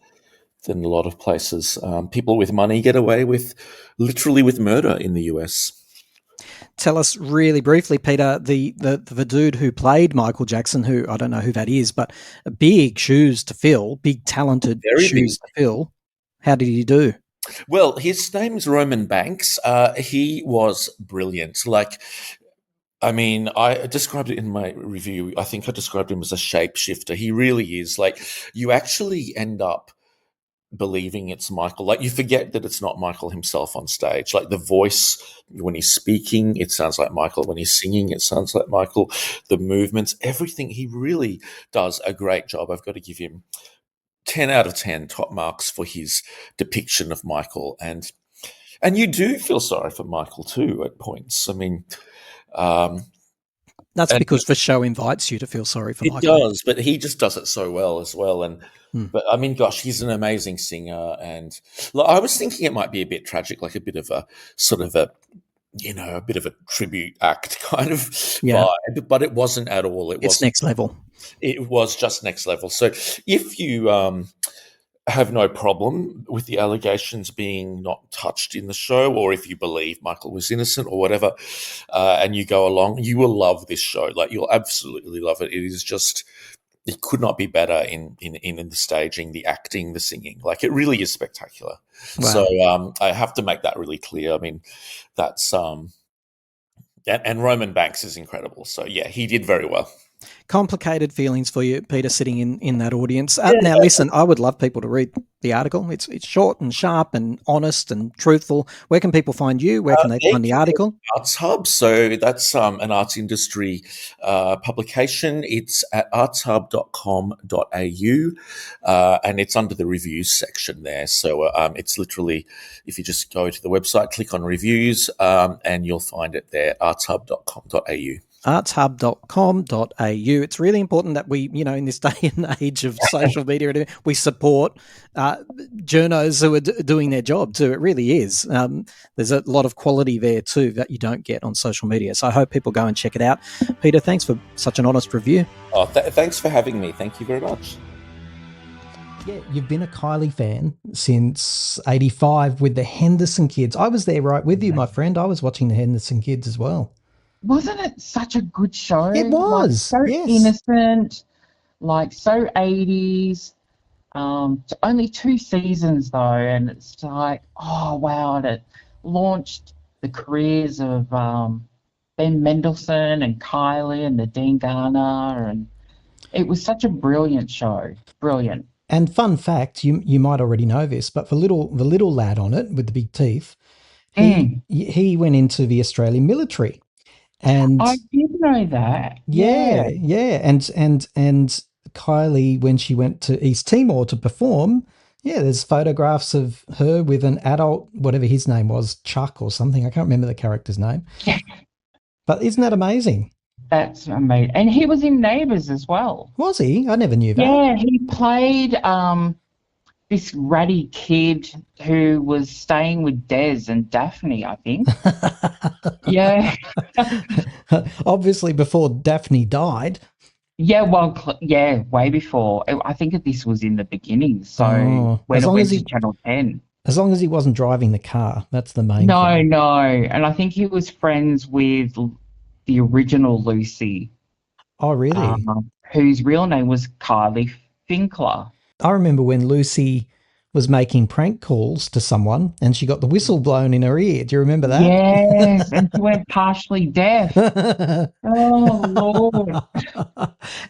a lot of places. People with money get away with literally with murder in the US. Tell us really briefly, Peter, the dude who played Michael Jackson, who I don't know who that is, but big shoes to fill, big talented shoes to fill. How did he do? Well, his name's Roman Banks. He was brilliant. Like, I mean, I described it in my review. I think I described him as a shapeshifter. He really is. Like, you actually end up believing it's Michael. Like, you forget that it's not Michael himself on stage. Like, the voice, when he's speaking, it sounds like Michael. When he's singing, it sounds like Michael. The movements, everything, he really does a great job. I've got to give him 10 out of 10 top marks for his depiction of Michael. And you do feel sorry for Michael too at points. I mean, that's because the show invites you to feel sorry for Michael. It does, but he just does it so well as well. And but I mean, gosh, he's an amazing singer. And like, I was thinking it might be a bit tragic, like a bit of a sort of a, you know, a bit of a tribute act kind of vibe, but it wasn't at all. It's next level. It was just next level. So if you have no problem with the allegations being not touched in the show, or if you believe Michael was innocent or whatever, and you go along, you will love this show. Like, you'll absolutely love it. It is just, it could not be better in the staging, the acting, the singing. Like, it really is spectacular. Wow. So I have to make that really clear. I mean, that's and Roman Banks is incredible. So yeah, he did very well. Complicated feelings for you, Peter, sitting in that audience. Now, listen, I would love people to read the article. It's short and sharp and honest and truthful. Where can people find you? Where can they find the article? Arts Hub. So that's an arts industry publication. It's at artshub.com.au, and it's under the reviews section there. So it's literally, if you just go to the website, click on reviews, and you'll find it there, artshub.com.au. artshub.com.au. It's really important that we, you know, in this day and age of social media, we support journos who are doing their job too. It really is. There's a lot of quality there too that you don't get on social media. So I hope people go and check it out. Peter, thanks for such an honest review. Oh, thanks for having me. Thank you very much. Yeah, you've been a Kylie fan since 85 with the Henderson kids. I was there right with you, my friend. I was watching the Henderson kids as well. Wasn't it such a good show? It was. Like, so innocent, like so 80s. Only 2 seasons though, and it's like, oh wow, and it launched the careers of Ben Mendelsohn and Kylie and Nadine Garner, and it was such a brilliant show. Brilliant. And fun fact, you might already know this, but the little lad on it with the big teeth, he went into the Australian military. And I did know that. Yeah. And Kylie, when she went to East Timor to perform, there's photographs of her with an adult, whatever his name was, Chuck or something. I can't remember the character's name. Yeah. But isn't that amazing? That's amazing. And he was in Neighbours as well. Was he? I never knew that. Yeah, he played this ratty kid who was staying with Des and Daphne, I think. Yeah. Obviously before Daphne died. Yeah, well, way before. I think this was in the beginning, so when it went to Channel 10. As long as he wasn't driving the car, that's the main thing. No, and I think he was friends with the original Lucy. Oh, really? Whose real name was Kylie Finkler. I remember when Lucy was making prank calls to someone and she got the whistle blown in her ear. Do you remember that? Yes, and she went partially deaf. Oh, Lord.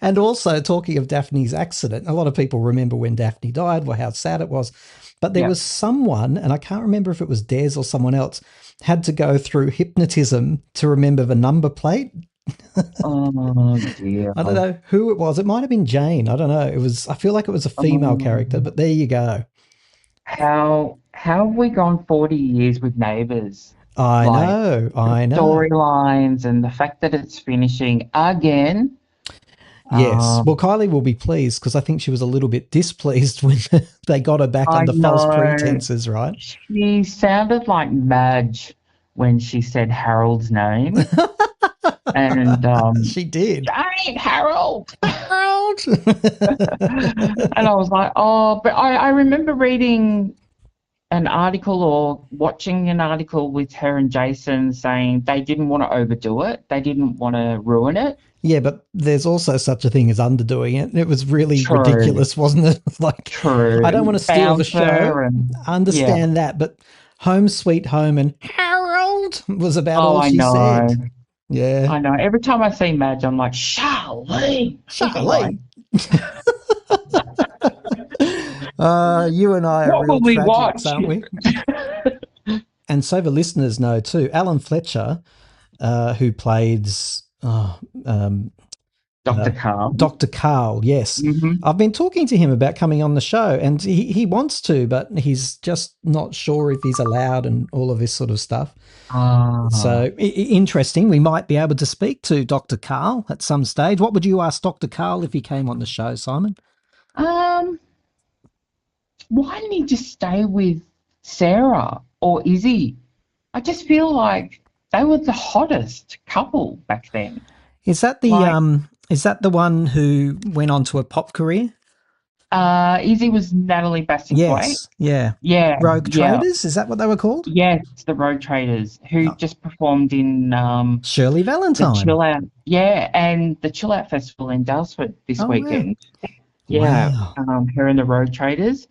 And also, talking of Daphne's accident, a lot of people remember when Daphne died, how sad it was. But there was someone, and I can't remember if it was Des or someone else, had to go through hypnotism to remember the number plate. Oh, dear. I don't know who it was. It might have been Jane. I don't know. I feel like it was a female character, but there you go. How have we gone 40 years with Neighbours? I know. Storylines and the fact that it's finishing again. Yes. Well, Kylie will be pleased because I think she was a little bit displeased when they got her back under false pretenses, right? She sounded like Madge when she said Harold's name. And she did. Ain't Harold. And I was like, but I remember reading an article or watching an article with her and Jason saying they didn't want to overdo it. They didn't want to ruin it. Yeah, but there's also such a thing as underdoing it. It was really ridiculous, wasn't it? True. I don't want to steal the show. I understand that, but Home Sweet Home and Harold was about all she said. Yeah. I know. Every time I see Madge, I'm like, Charlene. You and I are What real will we tragics, watch? aren't we? And so the listeners know too. Alan Fletcher, who played Dr. Carl. Dr. Carl, yes. I've been talking to him about coming on the show, and he wants to, but he's just not sure if he's allowed and all of this sort of stuff. So interesting. We might be able to speak to Dr. Carl at some stage. What would you ask Dr. Carl if he came on the show, Simon? Why didn't he just stay with Sarah or Izzy? I just feel like they were the hottest couple back then. Is that the one who went on to a pop career? Izzy was Natalie Bassingthwaight. Yes, yeah. Rogue Traders, is that what they were called? Yes, the Rogue Traders, who just performed in Shirley Valentine. The Chill Out, and the Chill Out Festival in Dalesford this weekend. Wow. Yeah, her and the Rogue Traders,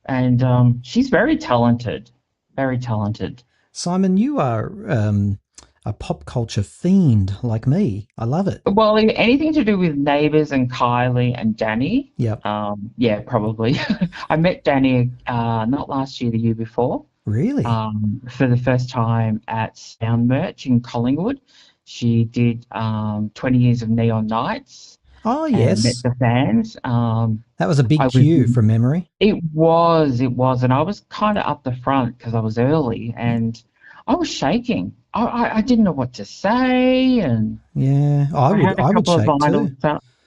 and she's very talented, very talented. Simon, you are a pop culture fiend like me. I love it. Well, anything to do with Neighbours and Kylie and Danny. Yep. Yeah, probably. I met Danny not last year, the year before. Really? For the first time at Sound Merch in Collingwood. She did 20 years of Neon Nights. Oh, yes. And met the fans. That was a big queue from memory. It was. And I was kind of up the front because I was early, and I was shaking. I didn't know what to say, and yeah, I would shake too.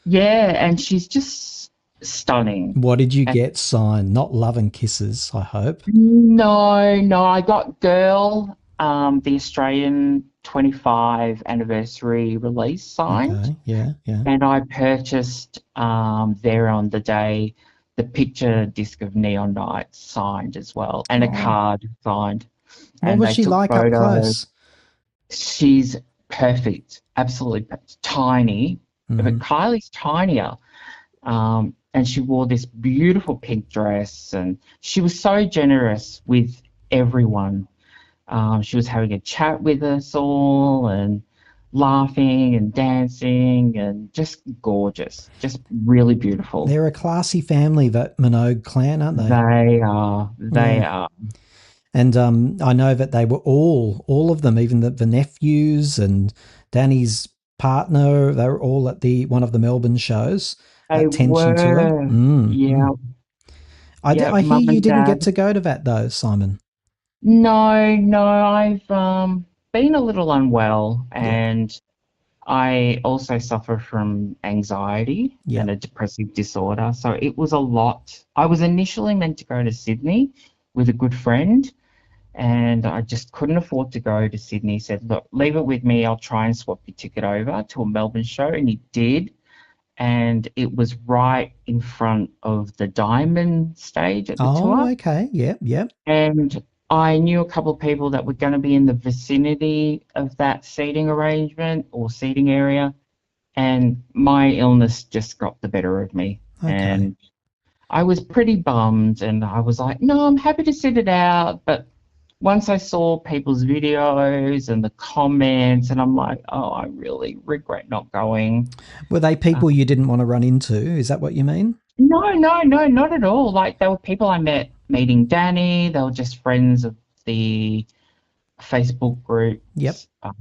Yeah, and she's just stunning. What did you get signed? Not Love and Kisses, I hope. No, I got Girl, the Australian 25 anniversary release signed. Okay, yeah. And I purchased there on the day the picture disc of Neon Nights signed as well, and a card signed. What was she like up close? She's perfect, absolutely tiny, but Kylie's tinier. And she wore this beautiful pink dress, and she was so generous with everyone. She was having a chat with us all and laughing and dancing and just gorgeous, just really beautiful. They're a classy family, that Minogue clan, aren't they? They are. And I know that they were all of them, even the nephews and Danny's partner, they were all at one of the Melbourne shows. Attention to her. Yeah. I hear you didn't get to go to that though, Simon. No, I've been a little unwell, and I also suffer from anxiety and a depressive disorder. So it was a lot. I was initially meant to go to Sydney with a good friend, and I just couldn't afford to go to Sydney. He said, look, leave it with me. I'll try and swap your ticket over to a Melbourne show. And he did. And it was right in front of the Diamond stage at the tour. Oh, okay. Yep. And I knew a couple of people that were going to be in the vicinity of that seating arrangement or seating area. And my illness just got the better of me. Okay. And I was pretty bummed, and I was like, no, I'm happy to sit it out. But once I saw people's videos and the comments, and I'm like, oh, I really regret not going. Were they people you didn't want to run into? Is that what you mean? No, not at all. Like, they were people I met meeting Danny. They were just friends of the Facebook group.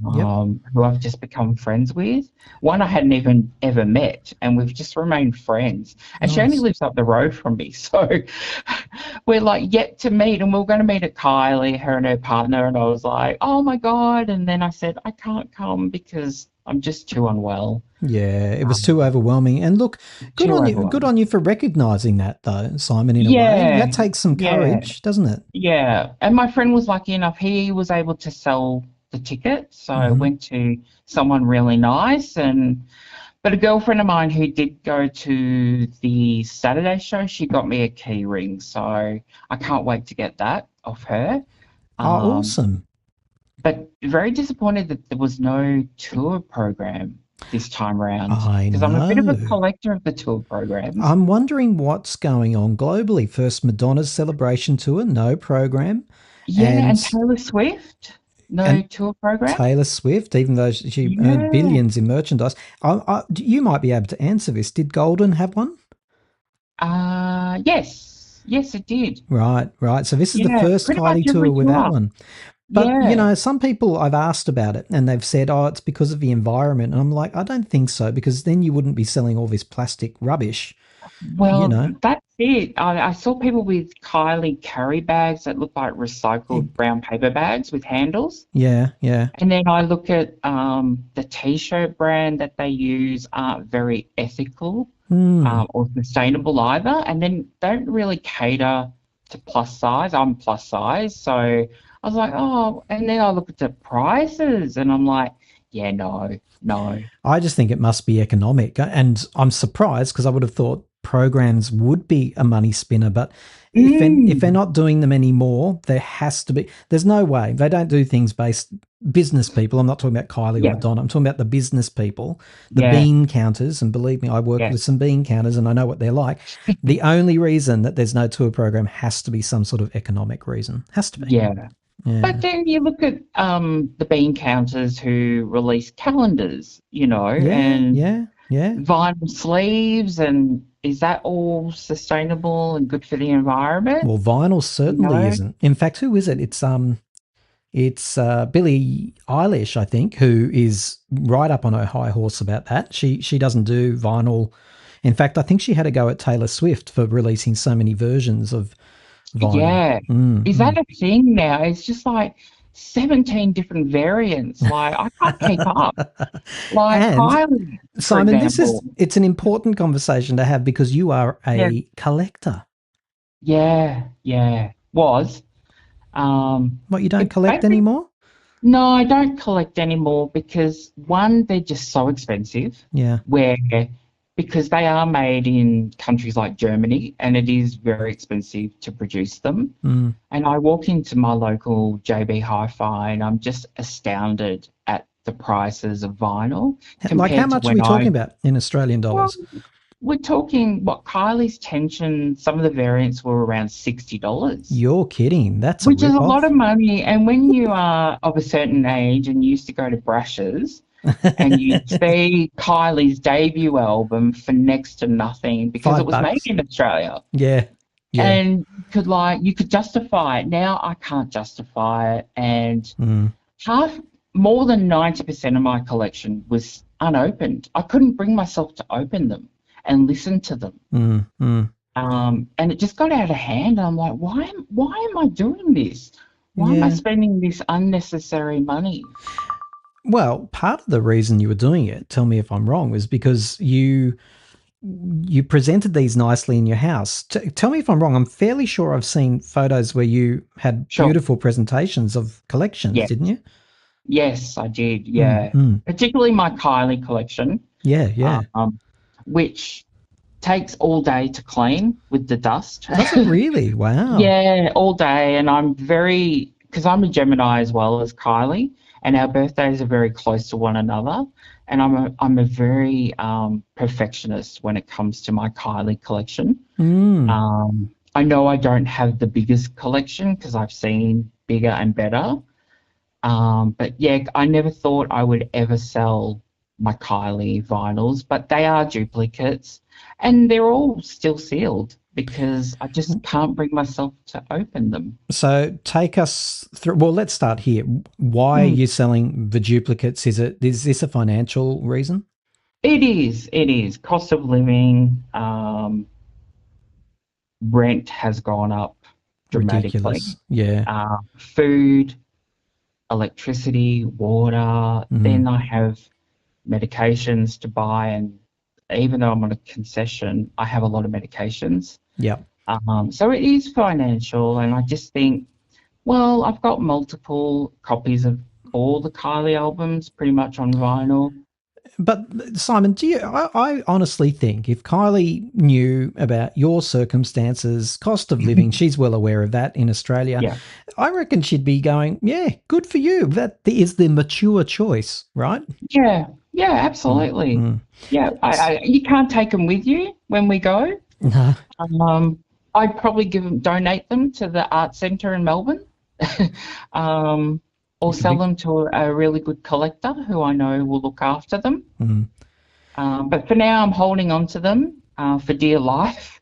Who I've just become friends with. One I hadn't even ever met, and we've just remained friends. And she only lives up the road from me, so we're like yet to meet, and we were going to meet at Kylie, her and her partner, and I was like, oh my God. And then I said, I can't come because I'm just too unwell. Yeah, it was too overwhelming. And look, good on you for recognising that though, Simon, in a way. That takes some courage, doesn't it? Yeah. And my friend was lucky enough, he was able to sell the ticket, so I went to someone really nice. But a girlfriend of mine who did go to the Saturday show, she got me a key ring, so I can't wait to get that off her. Awesome. But very disappointed that there was no tour program this time around, because I'm a bit of a collector of the tour programs. I'm wondering what's going on globally. First, Madonna's Celebration Tour, no program. And Taylor Swift. No tour program? Taylor Swift, even though she earned billions in merchandise. You might be able to answer this. Did Golden have one? Yes. Yes, it did. Right, right. So this is the Yeah, first pretty much Kylie every tour with that tour. one. But, Yeah. some people I've asked about it and they've said, oh, it's because of the environment. And I'm like, I don't think so, because then you wouldn't be selling all this plastic rubbish, you Well, know? that's it. I saw people with Kylie carry bags that look like recycled brown paper bags with handles. Yeah, yeah. And then I look at the T-shirt brand that they use aren't very ethical or sustainable either, and then don't really cater to plus size. I'm plus size, so I was like, oh, and then I look at the prices, and I'm like, yeah, no, no. I just think it must be economic. And I'm surprised because I would have thought programs would be a money spinner. But if they're not doing them anymore, there has to be. There's no way. They don't do things based business people. I'm not talking about Kylie or Madonna. I'm talking about the business people, the bean counters. And believe me, I work with some bean counters and I know what they're like. The only reason that there's no tour program has to be some sort of economic reason. Has to be. Yeah. Yeah. But then you look at the bean counters who release calendars, and vinyl sleeves, and is that all sustainable and good for the environment? Well, vinyl certainly isn't. In fact, who is it? It's Billie Eilish, I think, who is right up on her high horse about that. She doesn't do vinyl. In fact, I think she had a go at Taylor Swift for releasing so many versions of vinyl. Yeah. Is that a thing now? It's just like 17 different variants. Like, I can't keep up. Like, And, Kylie, for Simon, example. it's an important conversation to have because you are a collector. Yeah, was. What, you don't collect anymore? No, I don't collect anymore because, one, they're just so expensive. Yeah. Because they are made in countries like Germany, and it is very expensive to produce them. And I walk into my local JB Hi-Fi and I'm just astounded at the prices of vinyl. Like, how much are we talking about in Australian dollars? Well, we're talking, Kylie's Tension, some of the variants were around $60. You're kidding. That's Which is a rip-off. lot of money. And when you are of a certain age and you used to go to Brash's, and you see Kylie's debut album for next to nothing because it was made in Australia. Yeah. And you could justify it. Now I can't justify it. And more than 90% of my collection was unopened. I couldn't bring myself to open them and listen to them. And it just got out of hand. I'm like, why am I doing this? Why am I spending this unnecessary money? Well, part of the reason you were doing it, tell me if I'm wrong, was because you presented these nicely in your house. Tell me if I'm wrong. I'm fairly sure I've seen photos where you had beautiful presentations of collections, didn't you? Yes, I did. Yeah, particularly my Kylie collection. Yeah. Which takes all day to clean with the dust. Does it really? Wow. Yeah, all day. And because I'm a Gemini as well as Kylie, and our birthdays are very close to one another. And I'm a very perfectionist when it comes to my Kylie collection. I know I don't have the biggest collection because I've seen bigger and better. But yeah, I never thought I would ever sell my Kylie vinyls, but they are duplicates and they're all still sealed because I just can't bring myself to open them. So take us through, well, let's start here. Why are you selling the duplicates? Is this a financial reason? It is. Cost of living, rent has gone up dramatically. Ridiculous. Yeah. Food, electricity, water. Then I have medications to buy, and even though I'm on a concession, I have a lot of medications. Yeah. So it is financial, and I just think, well, I've got multiple copies of all the Kylie albums pretty much on vinyl. But Simon, I honestly think if Kylie knew about your circumstances, cost of living, she's well aware of that in Australia. Yeah. I reckon she'd be going, yeah, good for you. That is the mature choice, right? Yeah, absolutely. Yeah, you can't take them with you when we go. No. I'd probably donate them to the art centre in Melbourne. Or sell them to a really good collector who I know will look after them. But for now, I'm holding on to them for dear life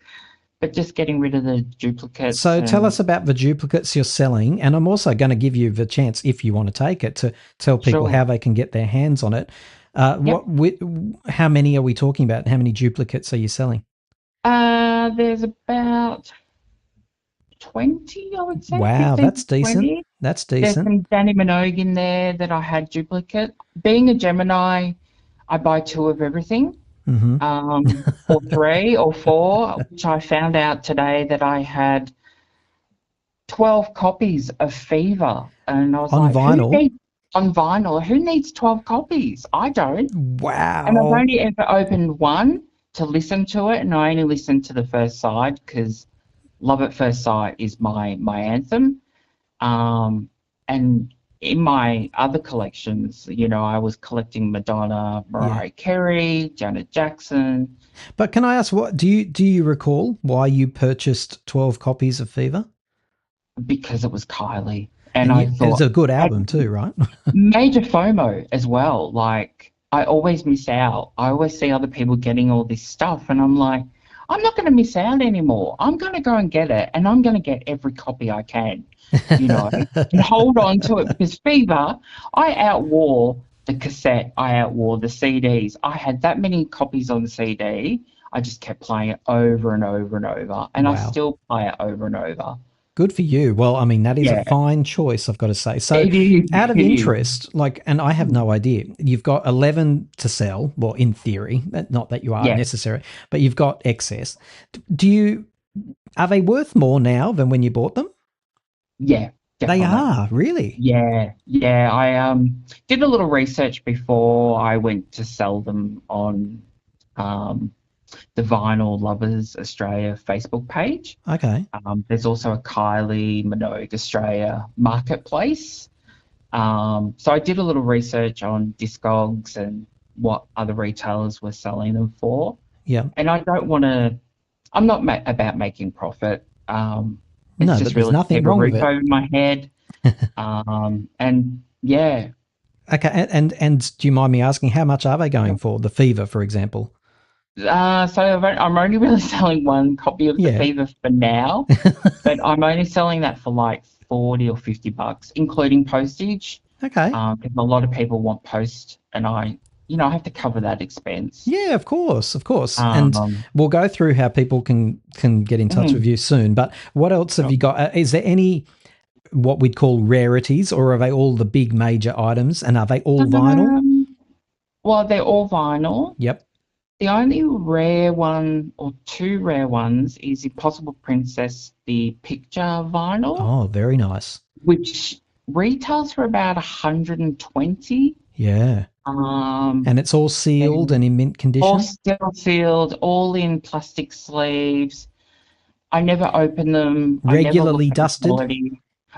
but just getting rid of the duplicates. So tell and- us about the duplicates you're selling, and I'm also going to give you the chance, if you want to take it, to tell people Sure. how they can get their hands on it. How many are we talking about? How many duplicates are you selling? There's about 20, I would say. Wow, 15 that's to 20. decent. That's There's decent. some Kylie Minogue in there that I had duplicate. Being a Gemini, I buy 2 of everything, or 3 or 4, which I found out today that I had 12 copies of Fever. And I was On like, vinyl? on vinyl, who needs 12 copies? I don't. Wow. And I've only ever opened one to listen to it, and I only listened to the first side because Love at First Sight is my anthem. And in my other collections, I was collecting Madonna, Mariah Carey, Janet Jackson. But can I ask, what do you recall why you purchased 12 copies of Fever? Because it was Kylie. And I thought it's a good album too, right? Major FOMO as well. Like, I always miss out. I always see other people getting all this stuff, and I'm like, I'm not going to miss out anymore. I'm going to go and get it, and I'm going to get every copy I can, and hold on to it, because Fever, I outwore the cassette, I outwore the CDs. I had that many copies on the CD. I just kept playing it over and over and over, and I still play it over and over. Good for you. Well, I mean, that is a fine choice, I've got to say. So out of interest, and I have no idea, you've got 11 to sell, well, in theory, not that you are necessary, but you've got excess. Are they worth more now than when you bought them? Yeah, definitely. They are, really? Yeah. I did a little research before I went to sell them on the Vinyl Lovers Australia Facebook page. Okay. There's also a Kylie Minogue Australia marketplace. So I did a little research on Discogs and what other retailers were selling them for. Yeah. And I don't want to, I'm not about making profit. It's no, just but there's really nothing keep a wrong with roof it. over my head. And yeah. Okay, and do you mind me asking, how much are they going for? The Fever, for example. So I'm only really selling one copy of the Fever for now, but I'm only selling that for like $40 or $50, including postage. Okay. Because a lot of people want post, and I have to cover that expense. Yeah, of course. And we'll go through how people can get in touch with you soon. But what else have you got? Is there any what we'd call rarities, or are they all the big major items, and are they all vinyl? Well, they're all vinyl. Yep. The only rare one or 2 rare ones is Impossible Princess, the picture vinyl. Oh, very nice. Which retails for about $120. Yeah. And it's all sealed and in mint condition? All still sealed, all in plastic sleeves. I never open them. Regularly dusted?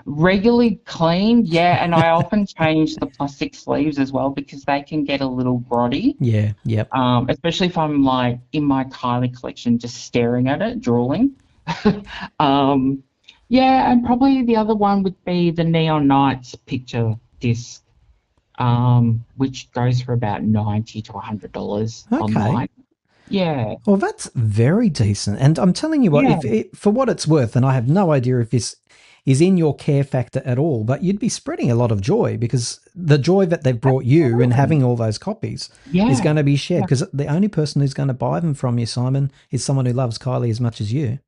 Regularly cleaned, yeah, and I often change the plastic sleeves as well because they can get a little grotty. Yeah, yep. Especially if I'm like in my Kylie collection just staring at it, drooling. Yeah, and probably the other one would be the Neon Nights picture disc, which goes for about $90 to $100 online. Yeah. Well, that's very decent. And I'm telling you what, for what it's worth, and I have no idea if this is in your care factor at all, but you'd be spreading a lot of joy, because the joy that they've brought you and having all those copies is going to be shared, because the only person who's going to buy them from you, Simon, is someone who loves Kylie as much as you.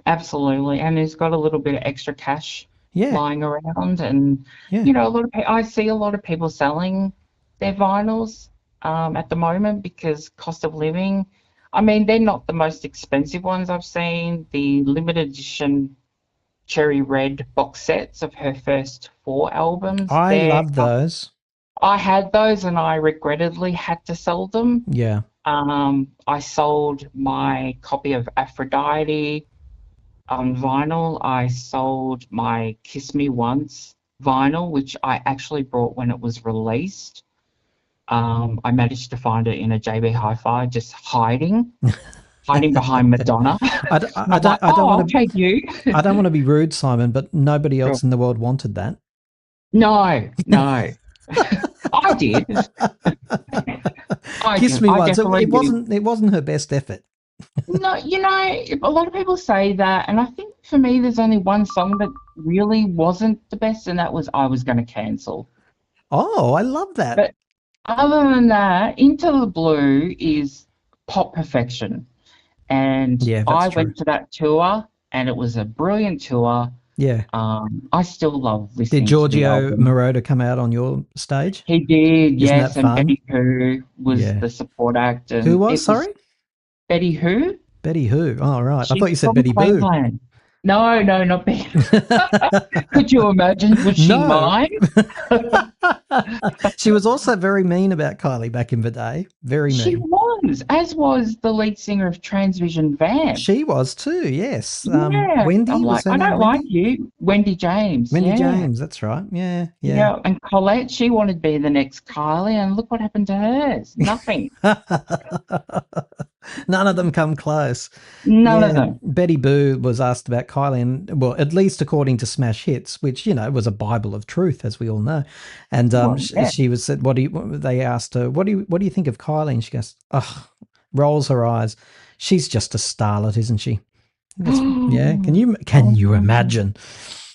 Absolutely. And who's got a little bit of extra cash lying around. And, I see a lot of people selling their vinyls at the moment because cost of living. I mean, they're not the most expensive ones I've seen. The limited edition Cherry Red box sets of her first 4 albums. I love those. I had those and I regrettably had to sell them. Yeah. I sold my copy of Aphrodite on vinyl. I sold my Kiss Me Once vinyl, which I actually bought when it was released. I managed to find it in a JB Hi-Fi, just hiding behind Madonna. I don't want to be rude, Simon, but nobody else in the world wanted that. No. I did. Kiss Me Once. It wasn't her best effort. No, a lot of people say that, and I think for me, there's only one song that really wasn't the best, and that was "I Was Gonna Cancel." Oh, I love that. But other than that, "Into the Blue" is pop perfection, and Yeah, that's I true. went to that tour, and it was a brilliant tour. Yeah. I still love Did listening to the Giorgio album. Moroder come out on your stage? He did, Isn't yes, that and fun? Betty Who was Yeah. the support act, Who and was, it was sorry? Betty Who. Betty who? Oh, right. I She's thought you said from Betty Boo. Queensland. No, not Betty. Could you imagine? Would she No. mind? She was also very mean about Kylie back in the day. Very She mean. was, as was the lead singer of Transvision Vamp. She was too, yes. Yeah, I'm Wendy, was like, her I name don't like Wendy? you, Wendy James. Wendy Yeah, James, that's right. Yeah, yeah. yeah. And Colette, she wanted to be the next Kylie, and look what happened to hers. Nothing. None of them come close. None of Yeah, them. Betty Boo was asked about Kylie, and well, at least according to Smash Hits, which was a Bible of truth, as we all know. And Well, yeah. she was said, They asked her, what do you think of Kylie? And she goes, oh, rolls her eyes. She's just a starlet, isn't she? Yeah. Can you imagine?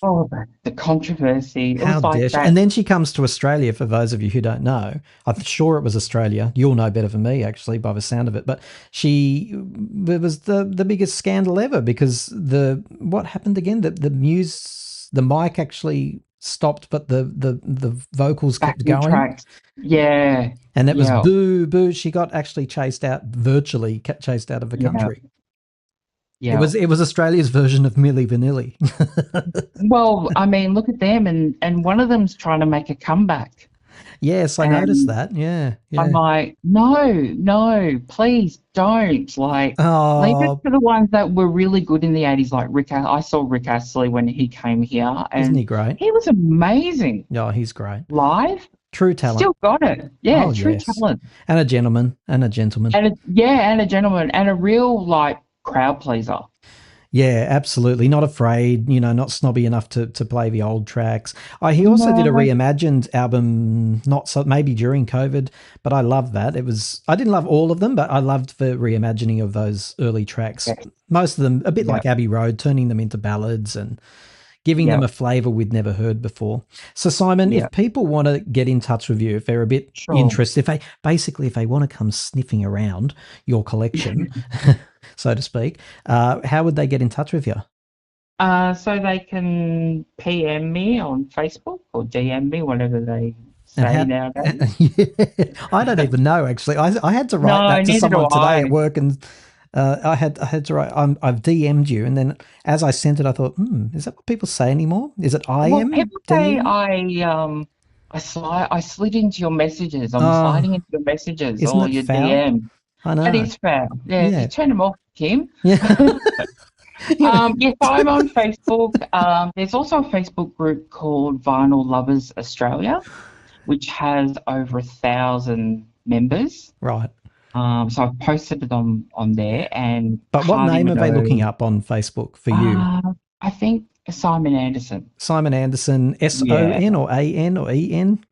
Oh, the controversy. It How was like dare she? that. And then she comes to Australia, for those of you who don't know. I'm sure it was Australia. You'll know better than me, actually, by the sound of it. But it was the biggest scandal ever because what happened again? The mic actually stopped, but the vocals kept Backing going. tracks. Yeah. And it was Yeah. boo, boo. She got actually virtually chased out of the country. Yeah. It was Australia's version of Milli Vanilli. Well, I mean, look at them, and one of them's trying to make a comeback. Yes, I noticed that. Yeah, yeah. I'm like, no, please don't. Like, leave it Oh, to the ones that were really good in the 80s, like Rick. I saw Rick Astley when he came here, and isn't he great? he was amazing Oh, he's great. live. True talent. Still got it. Yeah, Oh, true yes. talent. And a gentleman. And a gentleman. And a gentleman, and a real crowd pleaser. Yeah, absolutely. Not afraid, not snobby enough to play the old tracks. He also did a reimagined album, not so maybe during COVID, but I love that. I didn't love all of them, but I loved the reimagining of those early tracks. Yes. Most of them a bit like Abbey Road, turning them into ballads and giving them a flavour we'd never heard before. So, Simon, if people want to get in touch with you, if they're a bit interested, if they want to come sniffing around your collection, so to speak, how would they get in touch with you? So they can PM me on Facebook or DM me, whatever they say nowadays. I don't even know, actually. I had to write that to someone today at work, and I had to write, I've DM'd you, and then as I sent it, I thought, is that what people say anymore? Is it IM? Well, people say I slid into your messages. I'm sliding into your messages or your DM. I know. That is foul. Yeah. You turn them off, Kim. Yeah. Yes, I'm on Facebook. There's also a Facebook group called Vinyl Lovers Australia, which has over 1,000 members. Right. So I've posted it on there. But what name are they looking up on Facebook for you? I think Simon Anderson. Simon Anderson, SON or AN or EN?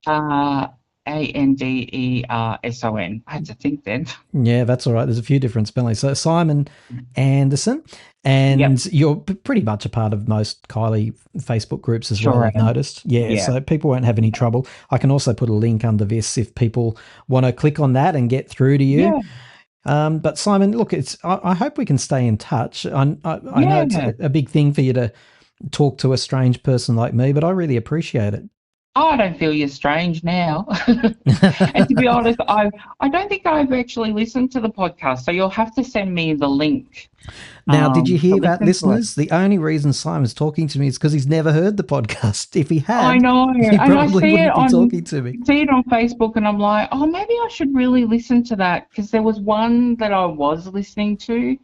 ANDERSON. I had to think then. Yeah, that's all right. There's a few different spellings. So Simon Anderson, and you're pretty much a part of most Kylie Facebook groups as well, I've noticed. Yeah, so people won't have any trouble. I can also put a link under this if people want to click on that and get through to you. Yeah. But Simon, look, I hope we can stay in touch. I know it's a big thing for you to talk to a strange person like me, but I really appreciate it. I don't feel you're strange now. And to be honest, I don't think I've actually listened to the podcast, so you'll have to send me the link. Now, did you hear that, listeners? The only reason Simon's talking to me is because he's never heard the podcast. If he had, I know, he and probably I see wouldn't be talking to me. See it on Facebook, and I'm like, oh, maybe I should really listen to that, because there was one that I was listening to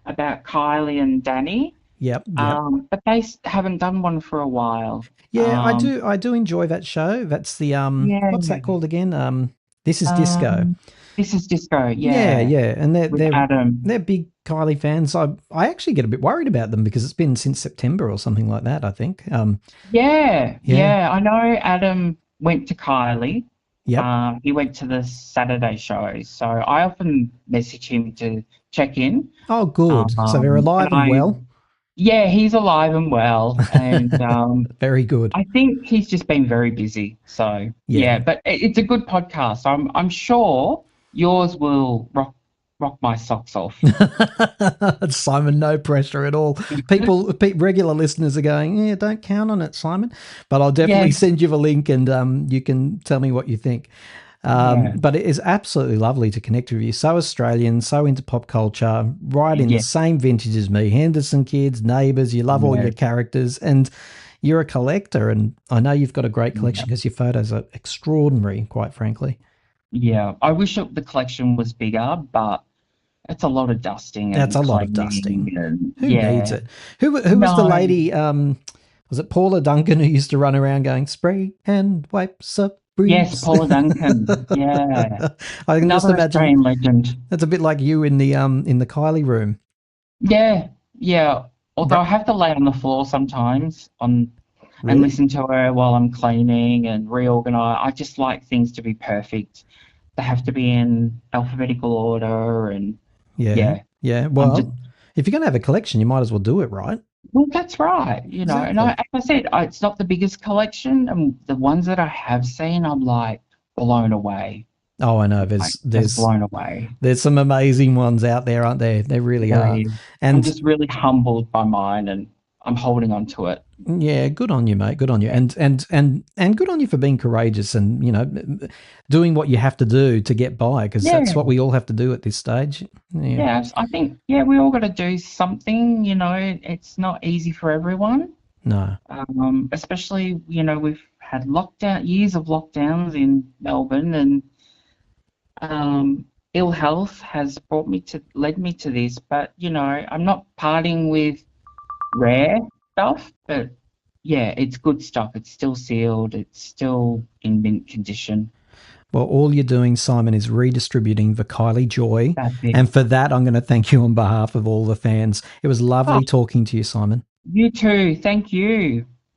about Kylie and Danny. Yep. But they haven't done one for a while. Yeah, I do enjoy that show. That's the what's that called again? This is Disco. This is Disco. Yeah. Yeah, and Adam. They're big Kylie fans. I actually get a bit worried about them because it's been since September or something like that, I think. Yeah. I know Adam went to Kylie. Yep. He went to the Saturday show, so I often message him to check in. Oh, good. So they're alive and well. Yeah, he's alive and well, and Very good. I think he's just been very busy. So Yeah. but it's a good podcast. I'm sure yours will rock my socks off. Simon, no pressure at all. Regular listeners are going, yeah, don't count on it, Simon. But I'll definitely send you the link, and you can tell me what you think. But it is absolutely lovely to connect with you. So Australian, so into pop culture, right in the same vintage as me. Henderson kids, neighbours, you love all your characters, and you're a collector. And I know you've got a great collection because your photos are extraordinary, quite frankly. Yeah, I wish the collection was bigger, but it's a lot of dusting. That's a lot of dusting. Who needs it? Who was the lady? Was it Paula Duncan who used to run around going spray and wipes up? Yes, Paula Duncan. Yeah, I can just another imagine. Australian legend. That's a bit like you in the Kylie room. Yeah. Although I have to lay on the floor sometimes and listen to her while I'm cleaning and reorganize. I just like things to be perfect. They have to be in alphabetical order, and yeah. Well, if you're going to have a collection, you might as well do it right. Well, that's right. Exactly. And as I said, it's not the biggest collection, and the ones that I have seen, I'm like blown away. Oh, I know. There's blown away. There's some amazing ones out there, aren't there? They really are. And I'm just really humbled by mine, and I'm holding on to it. Yeah, good on you, mate. Good on you, and good on you for being courageous and doing what you have to do to get by, because that's what we all have to do at this stage. Yeah, I think we all got to do something. It's not easy for everyone. No. Especially we've had years of lockdowns in Melbourne, and ill health has led me to this. But I'm not parting with rare stuff, but it's good stuff. It's still sealed. It's still in mint condition. Well, all you're doing, Simon, is redistributing the Kylie joy. And for that, I'm going to thank you on behalf of all the fans. It was lovely talking to you, Simon. You too. Thank you.